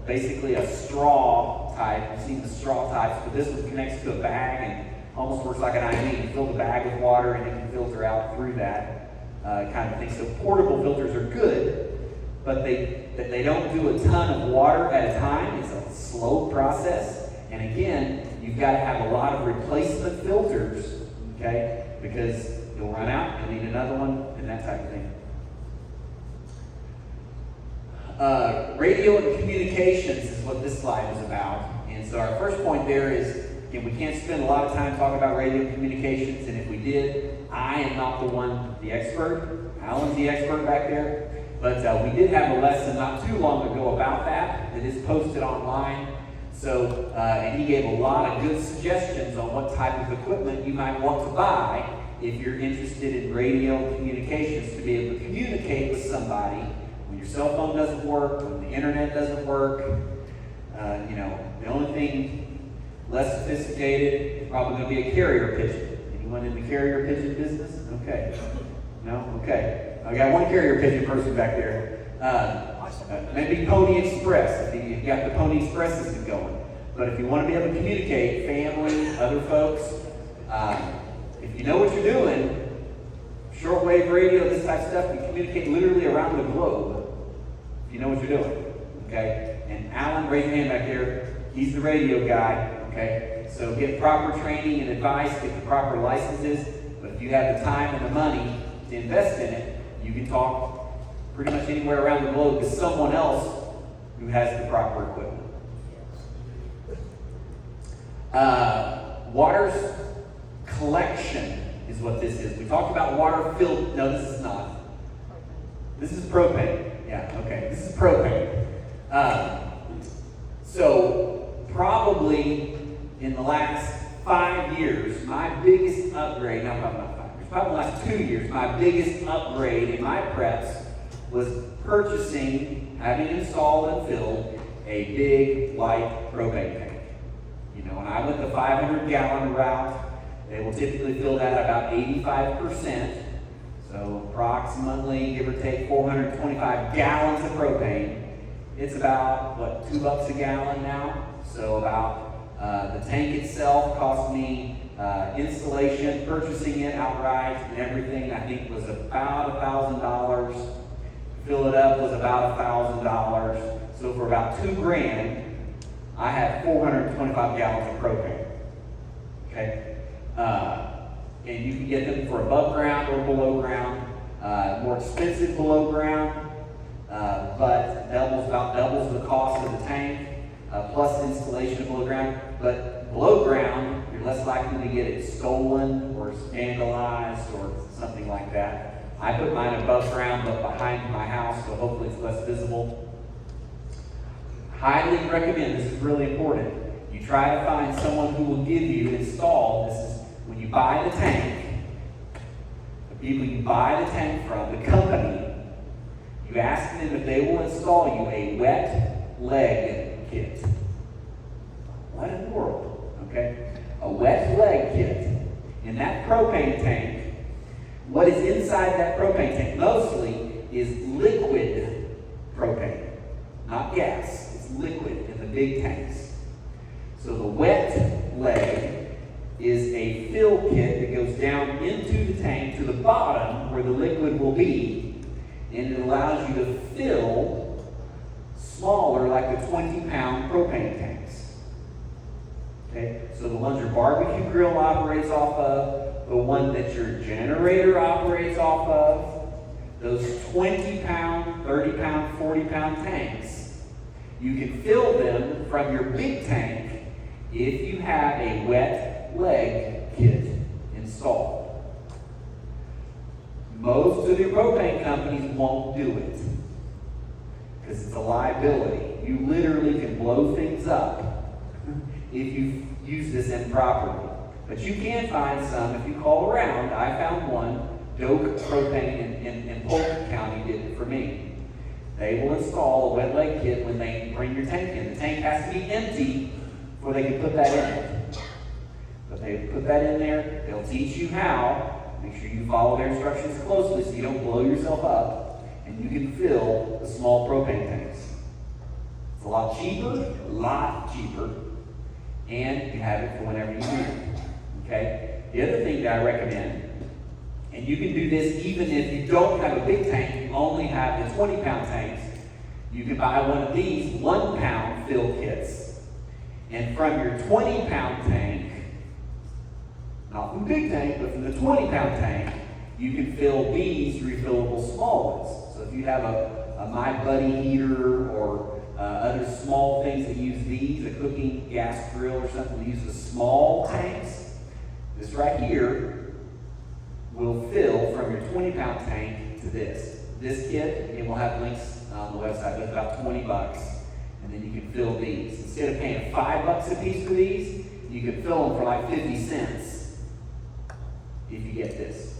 Speaker 5: basically a straw type. You've seen the straw types, but this one connects to a bag and almost works like an IV. You fill the bag with water and it can filter out through that kind of thing. So portable filters are good, but they don't do a ton of water at a time. It's a slow process. And again, you've got to have a lot of replacement filters, okay? Because you'll run out, you'll need another one, and that type of thing. Radio and communications is what this slide is about. And so our first point there is, again, we can't spend a lot of time talking about radio and communications, and if we did, I am not the expert. Alan's the expert back there. But we did have a lesson not too long ago about that. It is posted online. So, and he gave a lot of good suggestions on what type of equipment you might want to buy if you're interested in radio communications, to be able to communicate with somebody when your cell phone doesn't work, when the internet doesn't work. The only thing less sophisticated is probably going to be a carrier pigeon. Anyone in the carrier pigeon business? Okay. No? Okay. I got one carrier pigeon person back there. Maybe Pony Express, if you've got the Pony Expresses going. But if you want to be able to communicate, family, other folks, if you know what you're doing, shortwave radio, this type of stuff, you communicate literally around the globe. If you know what you're doing, okay? And Alan, raise your hand back there. He's the radio guy, okay? So get proper training and advice, get the proper licenses. But if you have the time and the money to invest in it, you can talk pretty much anywhere around the globe to someone else who has the proper equipment. Water's collection is what this is. We talked about water filled. No, this is not. This is propane. Yeah, okay. This is propane. So probably in the last 5 years, my biggest upgrade, no, probably not 5 years, probably the last 2 years, my biggest upgrade in my preps was purchasing, having installed and filled a big white propane tank. When I went the 500-gallon route, they will typically fill that at about 85%. So approximately, give or take, 425 gallons of propane. It's about, what, $2 a gallon now? So about, the tank itself cost me installation, purchasing it outright, and everything, I think was about $1,000. Fill it up was about $1,000. So for about $2,000, I have 425 gallons of propane. Okay? And you can get them for above ground or below ground. More expensive below ground, but about doubles the cost of the tank, plus installation below ground. But below ground, you're less likely to get it stolen or scandalized or something like that. I put mine above ground but behind my house, so hopefully it's less visible. Highly recommend, this is really important, you try to find someone who will give you, install, this is when you buy the tank, the people you buy the tank from, the company, you ask them if they will install you a wet leg kit. What in the world, okay? A wet leg kit. In that propane tank, what is inside that propane tank mostly is liquid propane, not gas. It's liquid in the big tanks. So the wet leg is a fill kit that goes down into the tank to the bottom where the liquid will be, and it allows you to fill smaller, like the 20-pound propane tanks. Okay, so the ones your barbecue grill operates off of, the one that your generator operates off of, those 20-pound, 30-pound, 40-pound tanks, you can fill them from your big tank if you have a wet leg kit installed. Most of the propane companies won't do it because it's a liability. You literally can blow things up if you use this improperly. But you can find some if you call around. I found one. Doak Propane in Polk County did it for me. They will install a wet leg kit when they bring your tank in. The tank has to be empty before they can put that in it. But they put that in there. They'll teach you how. Make sure you follow their instructions closely so you don't blow yourself up. And you can fill the small propane tanks. It's a lot cheaper, and you have it for whenever you need it. Okay? The other thing that I recommend, and you can do this even if you don't have a big tank, you only have the 20-pound tanks, you can buy one of these 1-pound fill kits. And from your 20-pound tank, not from the big tank, but from the 20-pound tank, you can fill these refillable small ones. So if you have a My Buddy heater or other small things that use these, a cooking gas grill or something that uses small tanks, this right here will fill from your 20-pound tank to this. This kit, and we'll have links on the website, it's about $20. And then you can fill these. Instead of paying $5 a piece for these, you can fill them for like 50 cents. If you get this.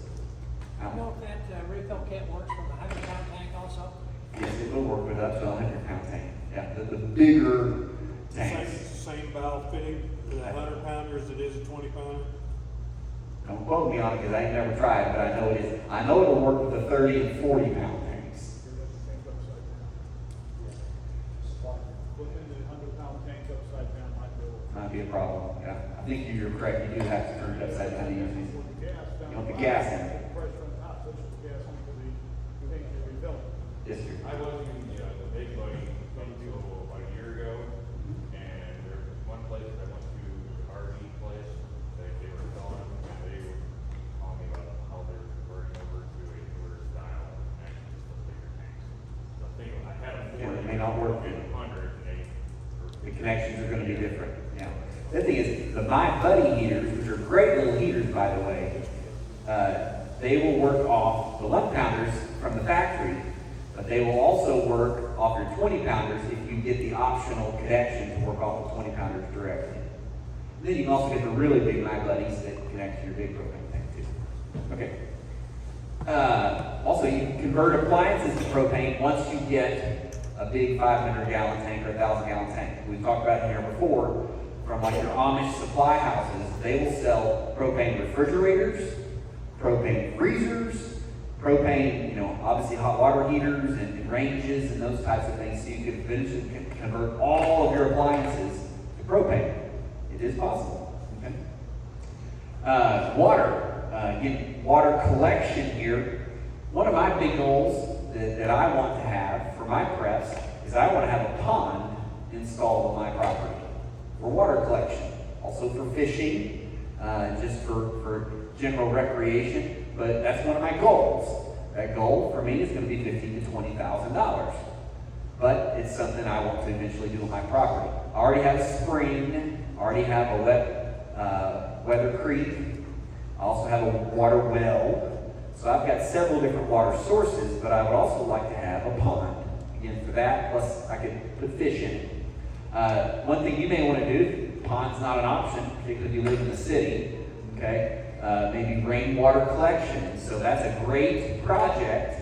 Speaker 9: You know if that refill kit works from a 100-pound tank also?
Speaker 5: Yes, it will work with up to a 100-pound tank. Yeah, the bigger tanks.
Speaker 7: Same valve fitting to the 100-pounder as it is a 20-pounder?
Speaker 5: Don't quote me on it because I ain't never tried, but I know it is. I know it'll work with the 30 and 40-pound tanks.
Speaker 6: Putting the 100-pound tank upside down might
Speaker 5: Might be a problem. Yeah, I think you're correct. You do have to turn it upside down to use these. You want the gas in it. Yes, sir.
Speaker 3: I was using the big buddy until about a year ago, and there was one place I went to, the RV place, they were selling them, and they were telling me about how they were converting over to a newer style, and actually just the bigger tanks. So I think I had them
Speaker 5: Yeah, it may not work.
Speaker 3: 100, and they
Speaker 5: The connections are going to be different. Yeah. The thing is, the My Buddy heaters, which are great little heaters, by the way, they will work off the 1-pounders from the factory, but they will also work off your 20-pounders if you get the optional connection to work off the 20-pounders directly. And then you can also get the really big My Buddies that connect to your big propane tank too. Okay. Also, you can convert appliances to propane once you get a big 500-gallon tank or a 1,000-gallon tank. We've talked about it here before. From like your Amish supply houses, they will sell propane refrigerators, propane freezers, propane, obviously hot water heaters and ranges and those types of things, so you can eventually convert all of your appliances to propane. It is possible. Okay. Water. Again, water collection here. One of my big goals that I want to have for my preps is I want to have a pond installed on my property for water collection, also for fishing, just for general recreation. But that's one of my goals. That goal for me is going to be $15,000 to $20,000. But it's something I want to eventually do on my property. I already have a spring. I already have a wet weather creek. I also have a water well. So I've got several different water sources, but I would also like to have a pond. Again, for that, plus I could put fish in it. One thing you may want to do, pond's not an option, particularly if you live in the city, okay? Maybe rainwater collection. So that's a great project.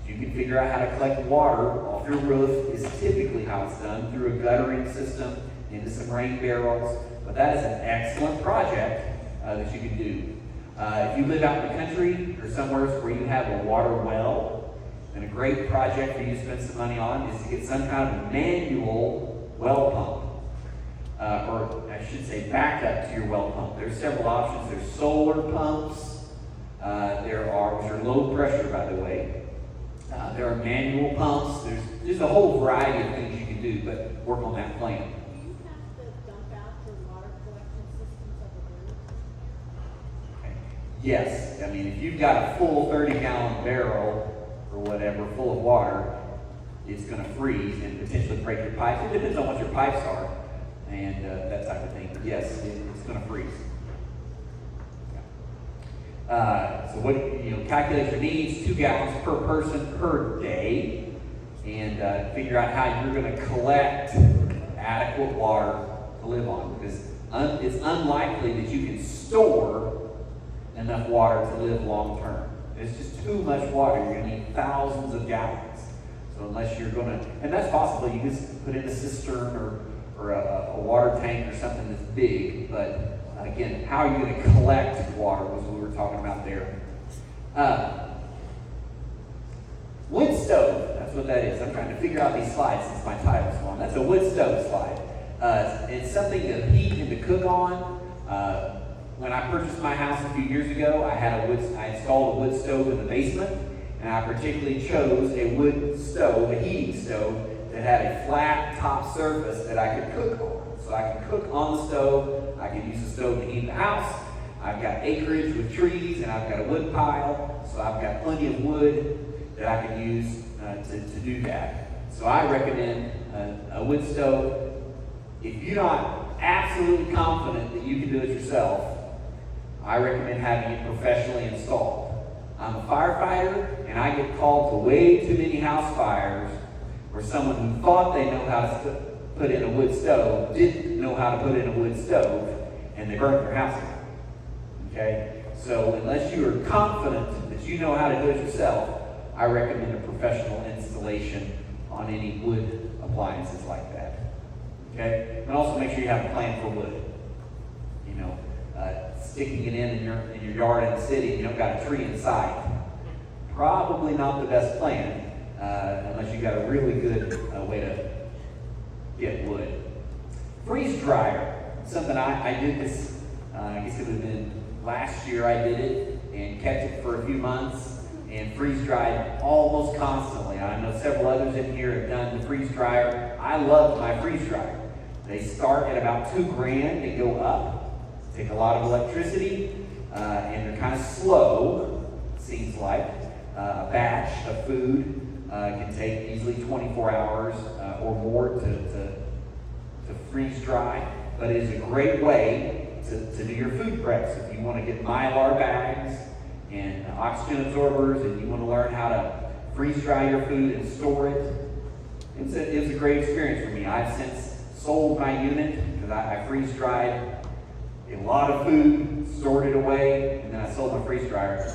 Speaker 5: You can figure out how to collect water off your roof is typically how it's done, through a guttering system, into some rain barrels. But that is an excellent project that you can do. If you live out in the country or somewhere where you have a water well, then a great project for you to spend some money on is to get some kind of manual well pump. Or I should say backup to your well pump. There's several options. There's solar pumps. There are, which are low pressure, by the way. There are manual pumps. There's a whole variety of things you can do, but work on that plan.
Speaker 10: Do you have to dump out your water collection systems of the roof?
Speaker 5: Yes. I mean, if you've got a full 30-gallon barrel or whatever full of water, it's going to freeze and potentially break your pipes. It depends on what your pipes are and that type of thing. But yes, it's going to freeze. So what, calculate your needs, 2 gallons per person per day. and figure out how you're going to collect adequate water to live on. Because it's unlikely that you can store enough water to live long term. It's just too much water. You're going to need thousands of gallons. So unless you're going to, and that's possible, you just put in a cistern or a water tank or something that's big. But again, how are you going to collect water was what we were talking about there. Wood stove, that's what that is. I'm trying to figure out these slides since my title's long. That's a wood stove slide. It's something to heat and to cook on. When I purchased my house a few years ago, I installed a wood stove in the basement, and I particularly chose a wood stove, a heating stove, that had a flat top surface that I could cook on. So I could cook on the stove, I could use the stove to heat the house. I've got acreage with trees, and I've got a wood pile, so I've got plenty of wood that I can use to do that. So I recommend a wood stove. If you're not absolutely confident that you can do it yourself, I recommend having it professionally installed. I'm a firefighter, and I get called to way too many house fires where someone who thought they know how to put in a wood stove didn't know how to put in a wood stove, and they burnt their house down. Okay? So unless you are confident that you know how to do it yourself, I recommend a professional installation on any wood appliances like that. Okay? And also make sure you have a plan for wood. You know, sticking it in your yard in the city, you don't got a tree in sight. Probably not the best plan, unless you got a really good way to get wood. Freeze dryer. Something I did this, I guess it would have been last year I did it, and kept it for a few months, and freeze dried almost constantly. I know several others in here have done the freeze dryer. I love my freeze dryer. They start at about $2,000 and go up. Take a lot of electricity, and they're kind of slow, it seems like. A batch of food can take easily 24 hours or more to freeze dry, but it is a great way to do your food preps. If you want to get Mylar bags and oxygen absorbers, and you want to learn how to freeze dry your food and store it, it was a great experience for me. I've since sold my unit because I freeze dried a lot of food, stored it away, and then I sold my freeze dryer.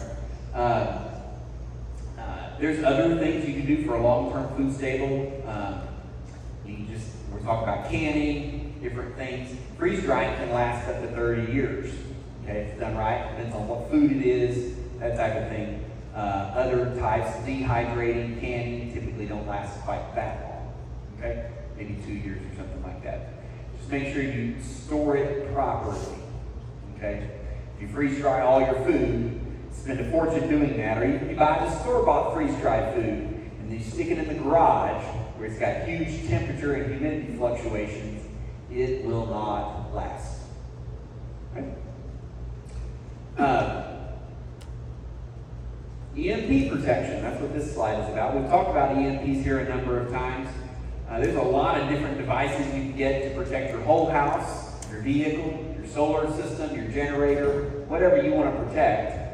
Speaker 5: There's other things you can do for a long-term food stable. We're talking about canning, different things. Freeze drying can last up to 30 years. Okay, if it's done right, depends on what food it is, that type of thing. Other types, dehydrating, canning, typically don't last quite that long. Okay, maybe 2 years or something like that. Just make sure you store it properly. Okay, if you freeze dry all your food, spend a fortune doing that, or even you buy the store-bought freeze-dried food and then you stick it in the garage where it's got huge temperature and humidity fluctuations, it will not last. Okay? EMP protection, that's what this slide is about. We've talked about EMPs here a number of times. There's a lot of different devices you can get to protect your whole house, your vehicle, your solar system, your generator, whatever you want to protect.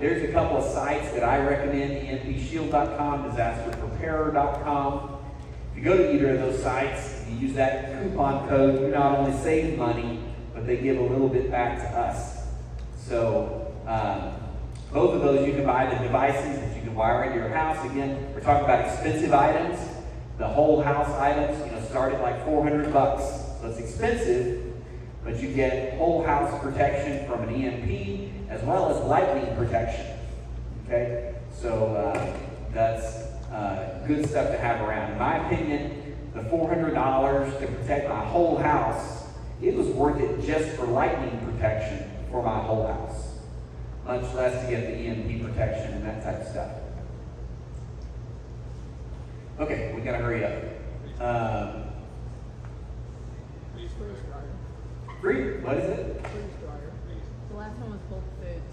Speaker 5: There's a couple of sites that I recommend, empshield.com, disasterpreparer.com. If you go to either of those sites, you use that coupon code, you not only save money, but they give a little bit back to us. So both of those, you can buy the devices that you can wire into your house. Again, we're talking about expensive items. The whole house items, start at like $400. So it's expensive, but you get whole house protection from an EMP as well as lightning protection. Okay, so that's good stuff to have around. In my opinion, the $400 to protect my whole house, it was worth it just for lightning protection for my whole house, much less to get the EMP protection and that type of stuff. Okay, we gotta hurry up. What is it?
Speaker 1: Freeze dryer. The last one was bulk foods.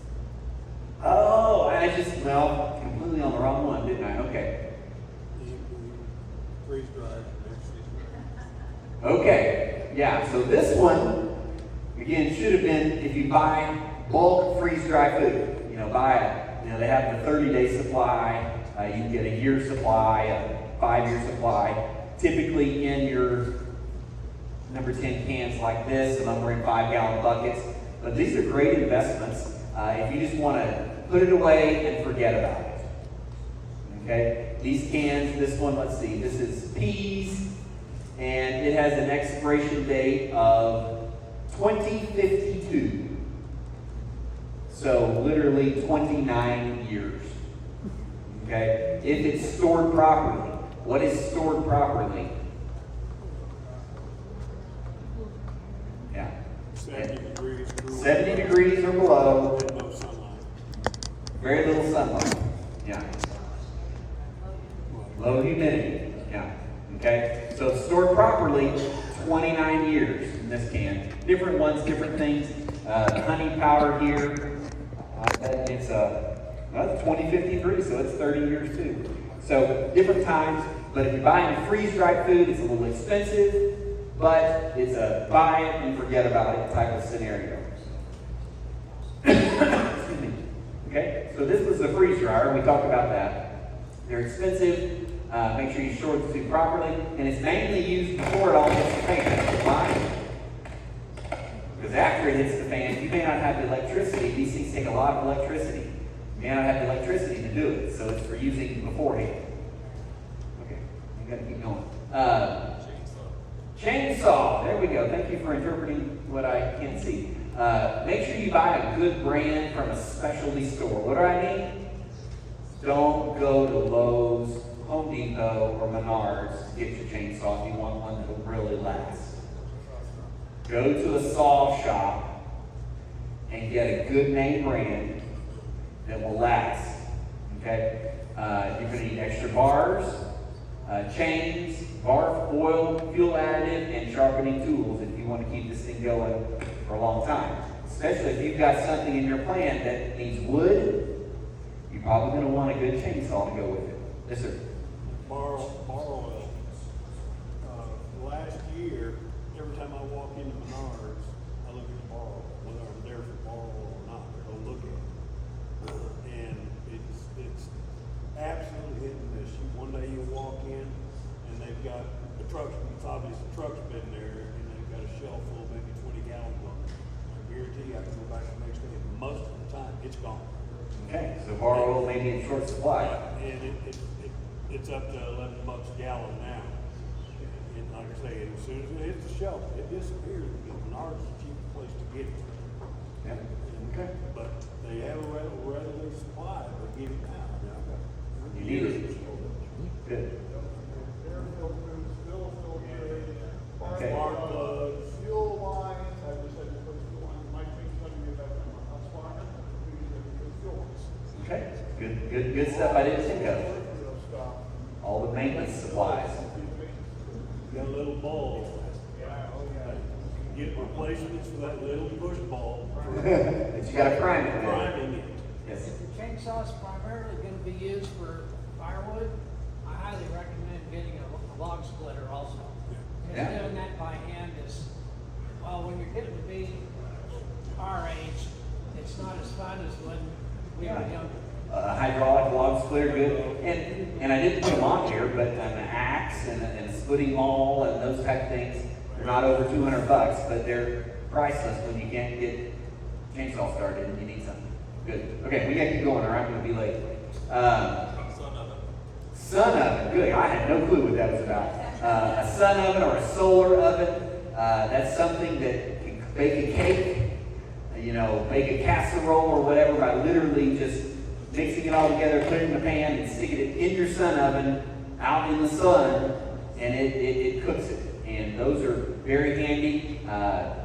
Speaker 5: Oh, completely on the wrong one, didn't I? Okay.
Speaker 7: Freeze dried.
Speaker 5: Okay, yeah, so this one, again, should have been, if you buy bulk freeze-dry food, buy it. They have the 30-day supply, you can get a year's supply, 5-year supply. Typically in your number 10 cans like this, some of them are in 5-gallon buckets. But these are great investments if you just want to put it away and forget about it. Okay? These cans, this one, let's see, this is peas, and it has an expiration date of 2052. So literally 29 years. Okay? If it's stored properly. What is stored properly? Yeah.
Speaker 7: 70 degrees.
Speaker 5: 70 degrees or below.
Speaker 7: And no sunlight.
Speaker 5: Very little sunlight. Yeah. Low humidity. Yeah. Okay? So it's stored properly, 29 years in this can. Different ones, different things. Honey powder here. It's 2053, so it's 30 years too. So different times, but if you're buying freeze-dried food, it's a little expensive, but it's a buy it and forget about it type of scenario. Excuse me. Okay, so this was the freeze dryer. We talked about that. They're expensive. Make sure you store the food properly, and it's mainly used before it all hits the fan. Why? Because after it hits the fan, you may not have the electricity. These things take a lot of electricity. You may not have the electricity to do it, so it's for using beforehand. Okay, you got to keep going. Chainsaw. There we go. Thank you for interpreting what I can't see. Make sure you buy a good brand from a specialty store. What do I mean? Don't go to Lowe's, Home Depot, or Menards to get your chainsaw if you want one that will really last. Go to a saw shop and get a good name brand that will last. Okay? You're going to need extra bars, chains, barf, oil, fuel additive, and sharpening tools if you want to keep this thing going for a long time. Especially if you've got something in your plan that needs wood, you're probably going to want a good chainsaw to go with it. Yes, sir.
Speaker 7: Borrow last year, every time I walk into Menards, I look at the borrow, whether I'm there for borrow or not, I go look at it. And it's absolutely hit and miss. One day you walk in and they've got the trucks, it's obvious the truck's been there, and they've got a shelf full, maybe 20 gallons on it. I guarantee you I can go back the next day, and most of the time it's gone.
Speaker 5: Okay, so borrow oil may be in short supply.
Speaker 7: And it's up to $11 a gallon now. And like I say, as soon as it hits the shelf, it disappears because Menards is the cheapest place to get it.
Speaker 5: Yeah. Okay.
Speaker 7: But they have a readily supply, but give it now.
Speaker 5: You need it. Good.
Speaker 6: Air filters, still filtering,
Speaker 5: Okay.
Speaker 7: Spark plugs.
Speaker 6: fuel lines. I just had to put fuel lines. My thing's telling me about my house fire. We need to put fuel lines.
Speaker 5: Okay. Good stuff I didn't think of. All the maintenance supplies.
Speaker 7: You got a little bulb. Get replacements for that little push bulb.
Speaker 5: But you got to prime it.
Speaker 7: Priming it.
Speaker 5: Yes.
Speaker 9: If your chainsaw is primarily going to be used for firewood, I highly recommend getting a log splitter also. Because
Speaker 5: Yeah.
Speaker 9: doing that by hand is, well, when you're getting to be our age, it's not as fun as when we were younger.
Speaker 5: Hydraulic log splitter, good. And I didn't put them on here, but an axe and a splitting maul and those type of things, they're not over $200, but they're priceless when you can't get chainsaw started and you need something. Good. Okay, we got to keep going or I'm going to be late. Sun oven, good. I had no clue what that was about. A sun oven or a solar oven, that's something that can bake a cake, bake a casserole or whatever by literally just mixing it all together, put it in the pan, and sticking it in your sun oven out in the sun, and it cooks it. And those are very handy.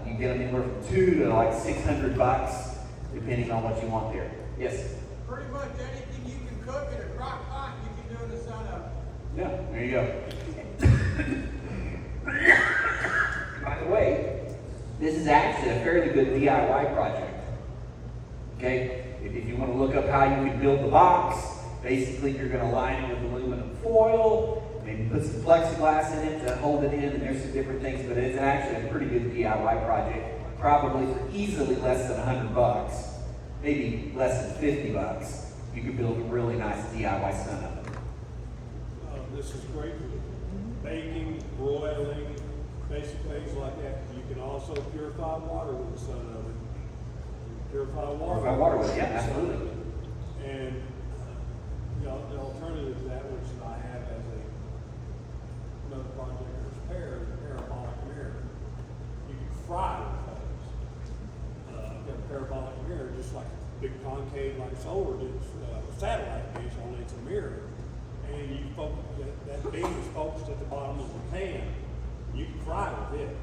Speaker 5: You get them anywhere from $200 to like $600, depending on what you want there. Yes?
Speaker 8: Pretty much anything you can cook in a crock pot, you can do in the sun oven.
Speaker 5: Yeah, there you go. By the way, this is actually a fairly good DIY project. Okay? If you want to look up how you can build the box, basically you're going to line it with aluminum foil, maybe put some plexiglass in it to hold it in, and there's some different things, but it's actually a pretty good DIY project, probably for easily less than $100, maybe less than $50. You could build a really nice DIY sun oven.
Speaker 7: this is great for baking, broiling, basic things like that. You can also purify water with the sun oven. Purify water.
Speaker 5: Purify water with it, yeah, absolutely.
Speaker 7: And the alternative to that, which I have as another project to repair, is a parabolic mirror. You can fry with those. I've got a parabolic mirror, just like a big concave, like solar dish, satellite dish, only it's a mirror. And you focus, that beam is focused at the bottom of the pan. You can fry with it.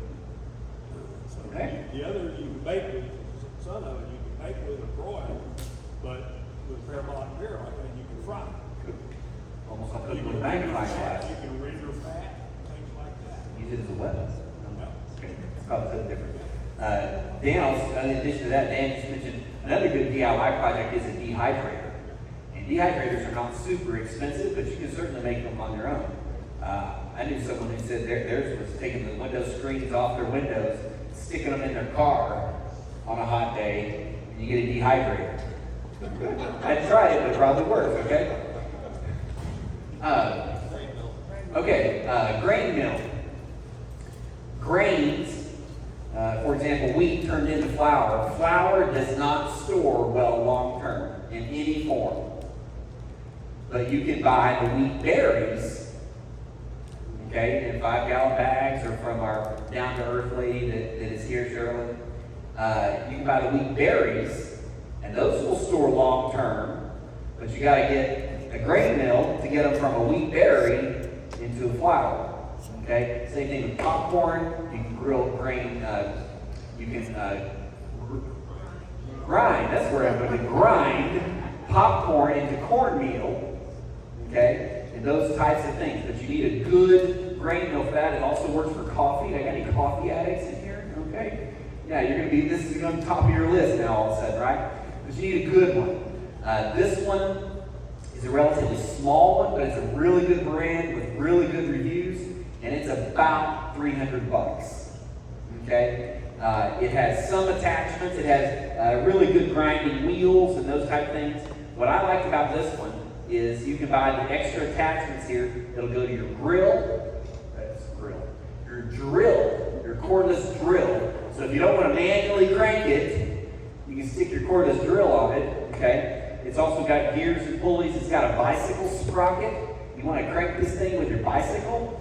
Speaker 7: So
Speaker 5: Okay.
Speaker 7: the other you can bake with, sun oven, you can bake with or broil, but with a parabolic mirror like that, you can fry.
Speaker 5: Almost like
Speaker 7: You
Speaker 5: cooking with
Speaker 7: can
Speaker 5: a
Speaker 7: render
Speaker 5: magnifying
Speaker 7: fat,
Speaker 5: glass.
Speaker 7: you can render fat, things like that.
Speaker 5: Use it as a weapon.
Speaker 7: Yeah.
Speaker 5: Okay, it's probably something different. Dan, also, in addition to that, Dan just mentioned another good DIY project is a dehydrator. And dehydrators are not super expensive, but you can certainly make them on your own. I knew someone who said theirs was taking the window screens off their windows, sticking them in their car on a hot day, and you get a dehydrator. I'd try it, but it probably works, okay? Grain mill. Grains, for example, wheat turned into flour. Flour does not store well long term in any form. But you can buy the wheat berries, okay, in 5-gallon bags, or from our down-to-earth lady that is here, Sherilyn. You can buy the wheat berries, and those will store long term, but you got to get a grain mill to get them from a wheat berry into a flour. Okay, same thing with popcorn. You can grill grain. You can grind. That's where I'm going to grind popcorn into cornmeal. Okay, and those types of things. But you need a good grain mill for that. It also works for coffee. I got any coffee addicts in here? Okay, yeah, you're going to be. This is on top of your list now, all of a sudden, right? But you need a good one. This one is a relatively small one, but it's a really good brand with really good reviews, and it's about $300. Okay, it has some attachments. It has really good grinding wheels and those type of things. What I like about this one is you can buy the extra attachments here. It'll go to your grill. That's grill. Your drill, your cordless drill. So if you don't want to manually crank it, you can stick your cordless drill on it. Okay. It's also got gears and pulleys. It's got a bicycle sprocket. You want to crank this thing with your bicycle?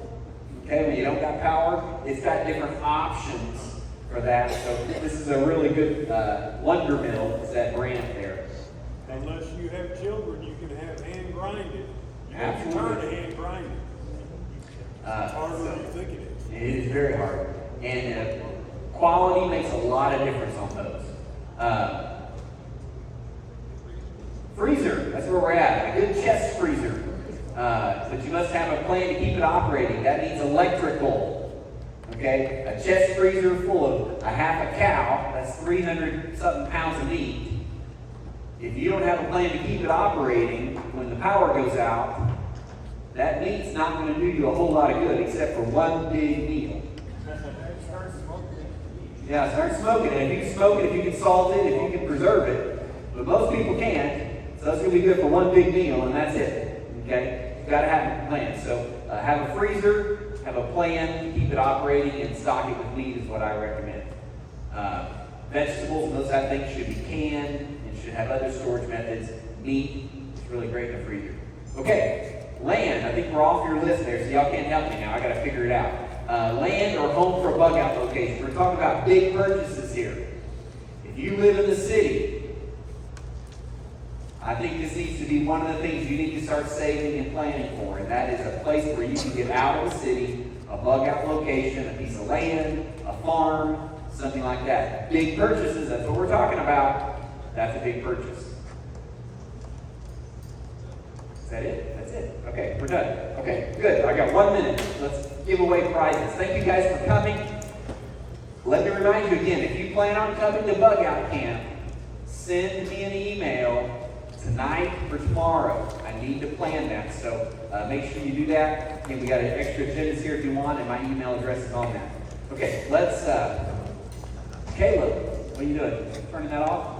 Speaker 5: Okay, when you don't got power, it's got different options for that. So this is a really good Wonder Mill. It's that brand there.
Speaker 7: Unless you have children, you can have hand grinded. You have to
Speaker 5: Absolutely.
Speaker 7: turn to hand grinded. It's harder than you think it is.
Speaker 5: It is very hard. And quality makes a lot of difference on those. Freezer, that's where we're at. A good chest freezer. But you must have a plan to keep it operating. That needs electrical. Okay? A chest freezer full of a half a cow, that's 300-something pounds of meat. If you don't have a plan to keep it operating when the power goes out, that meat's not going to do you a whole lot of good except for one big meal. Yeah, start smoking it. If you can smoke it, if you can salt it, if you can preserve it. But most people can't. So that's going to be good for one big meal, and that's it. Okay? You've got to have a plan. So have a freezer, have a plan to keep it operating, and stock it with meat is what I recommend. Vegetables and those type of things should be canned and should have other storage methods. Meat is really great in the freezer. Okay, land. I think we're off your list there, so y'all can't help me now. I got to figure it out. Land or home for a bug out location. We're talking about big purchases here. If you live in the city, I think this needs to be one of the things you need to start saving and planning for, and that is a place where you can get out of the city, a bug out location, a piece of land, a farm, something like that. Big purchases, that's what we're talking about. That's a big purchase. Is that it? That's it. Okay, we're done. Okay, good. I got 1 minute. Let's give away prizes. Thank you guys for coming. Let me remind you again, if you plan on coming to bug out camp, send me an email tonight or tomorrow. I need to plan that, so make sure you do that. Again, we got an extra agendas here if you want, and my email address is on that. Okay, let's, Caleb, what are you doing? Turning that off?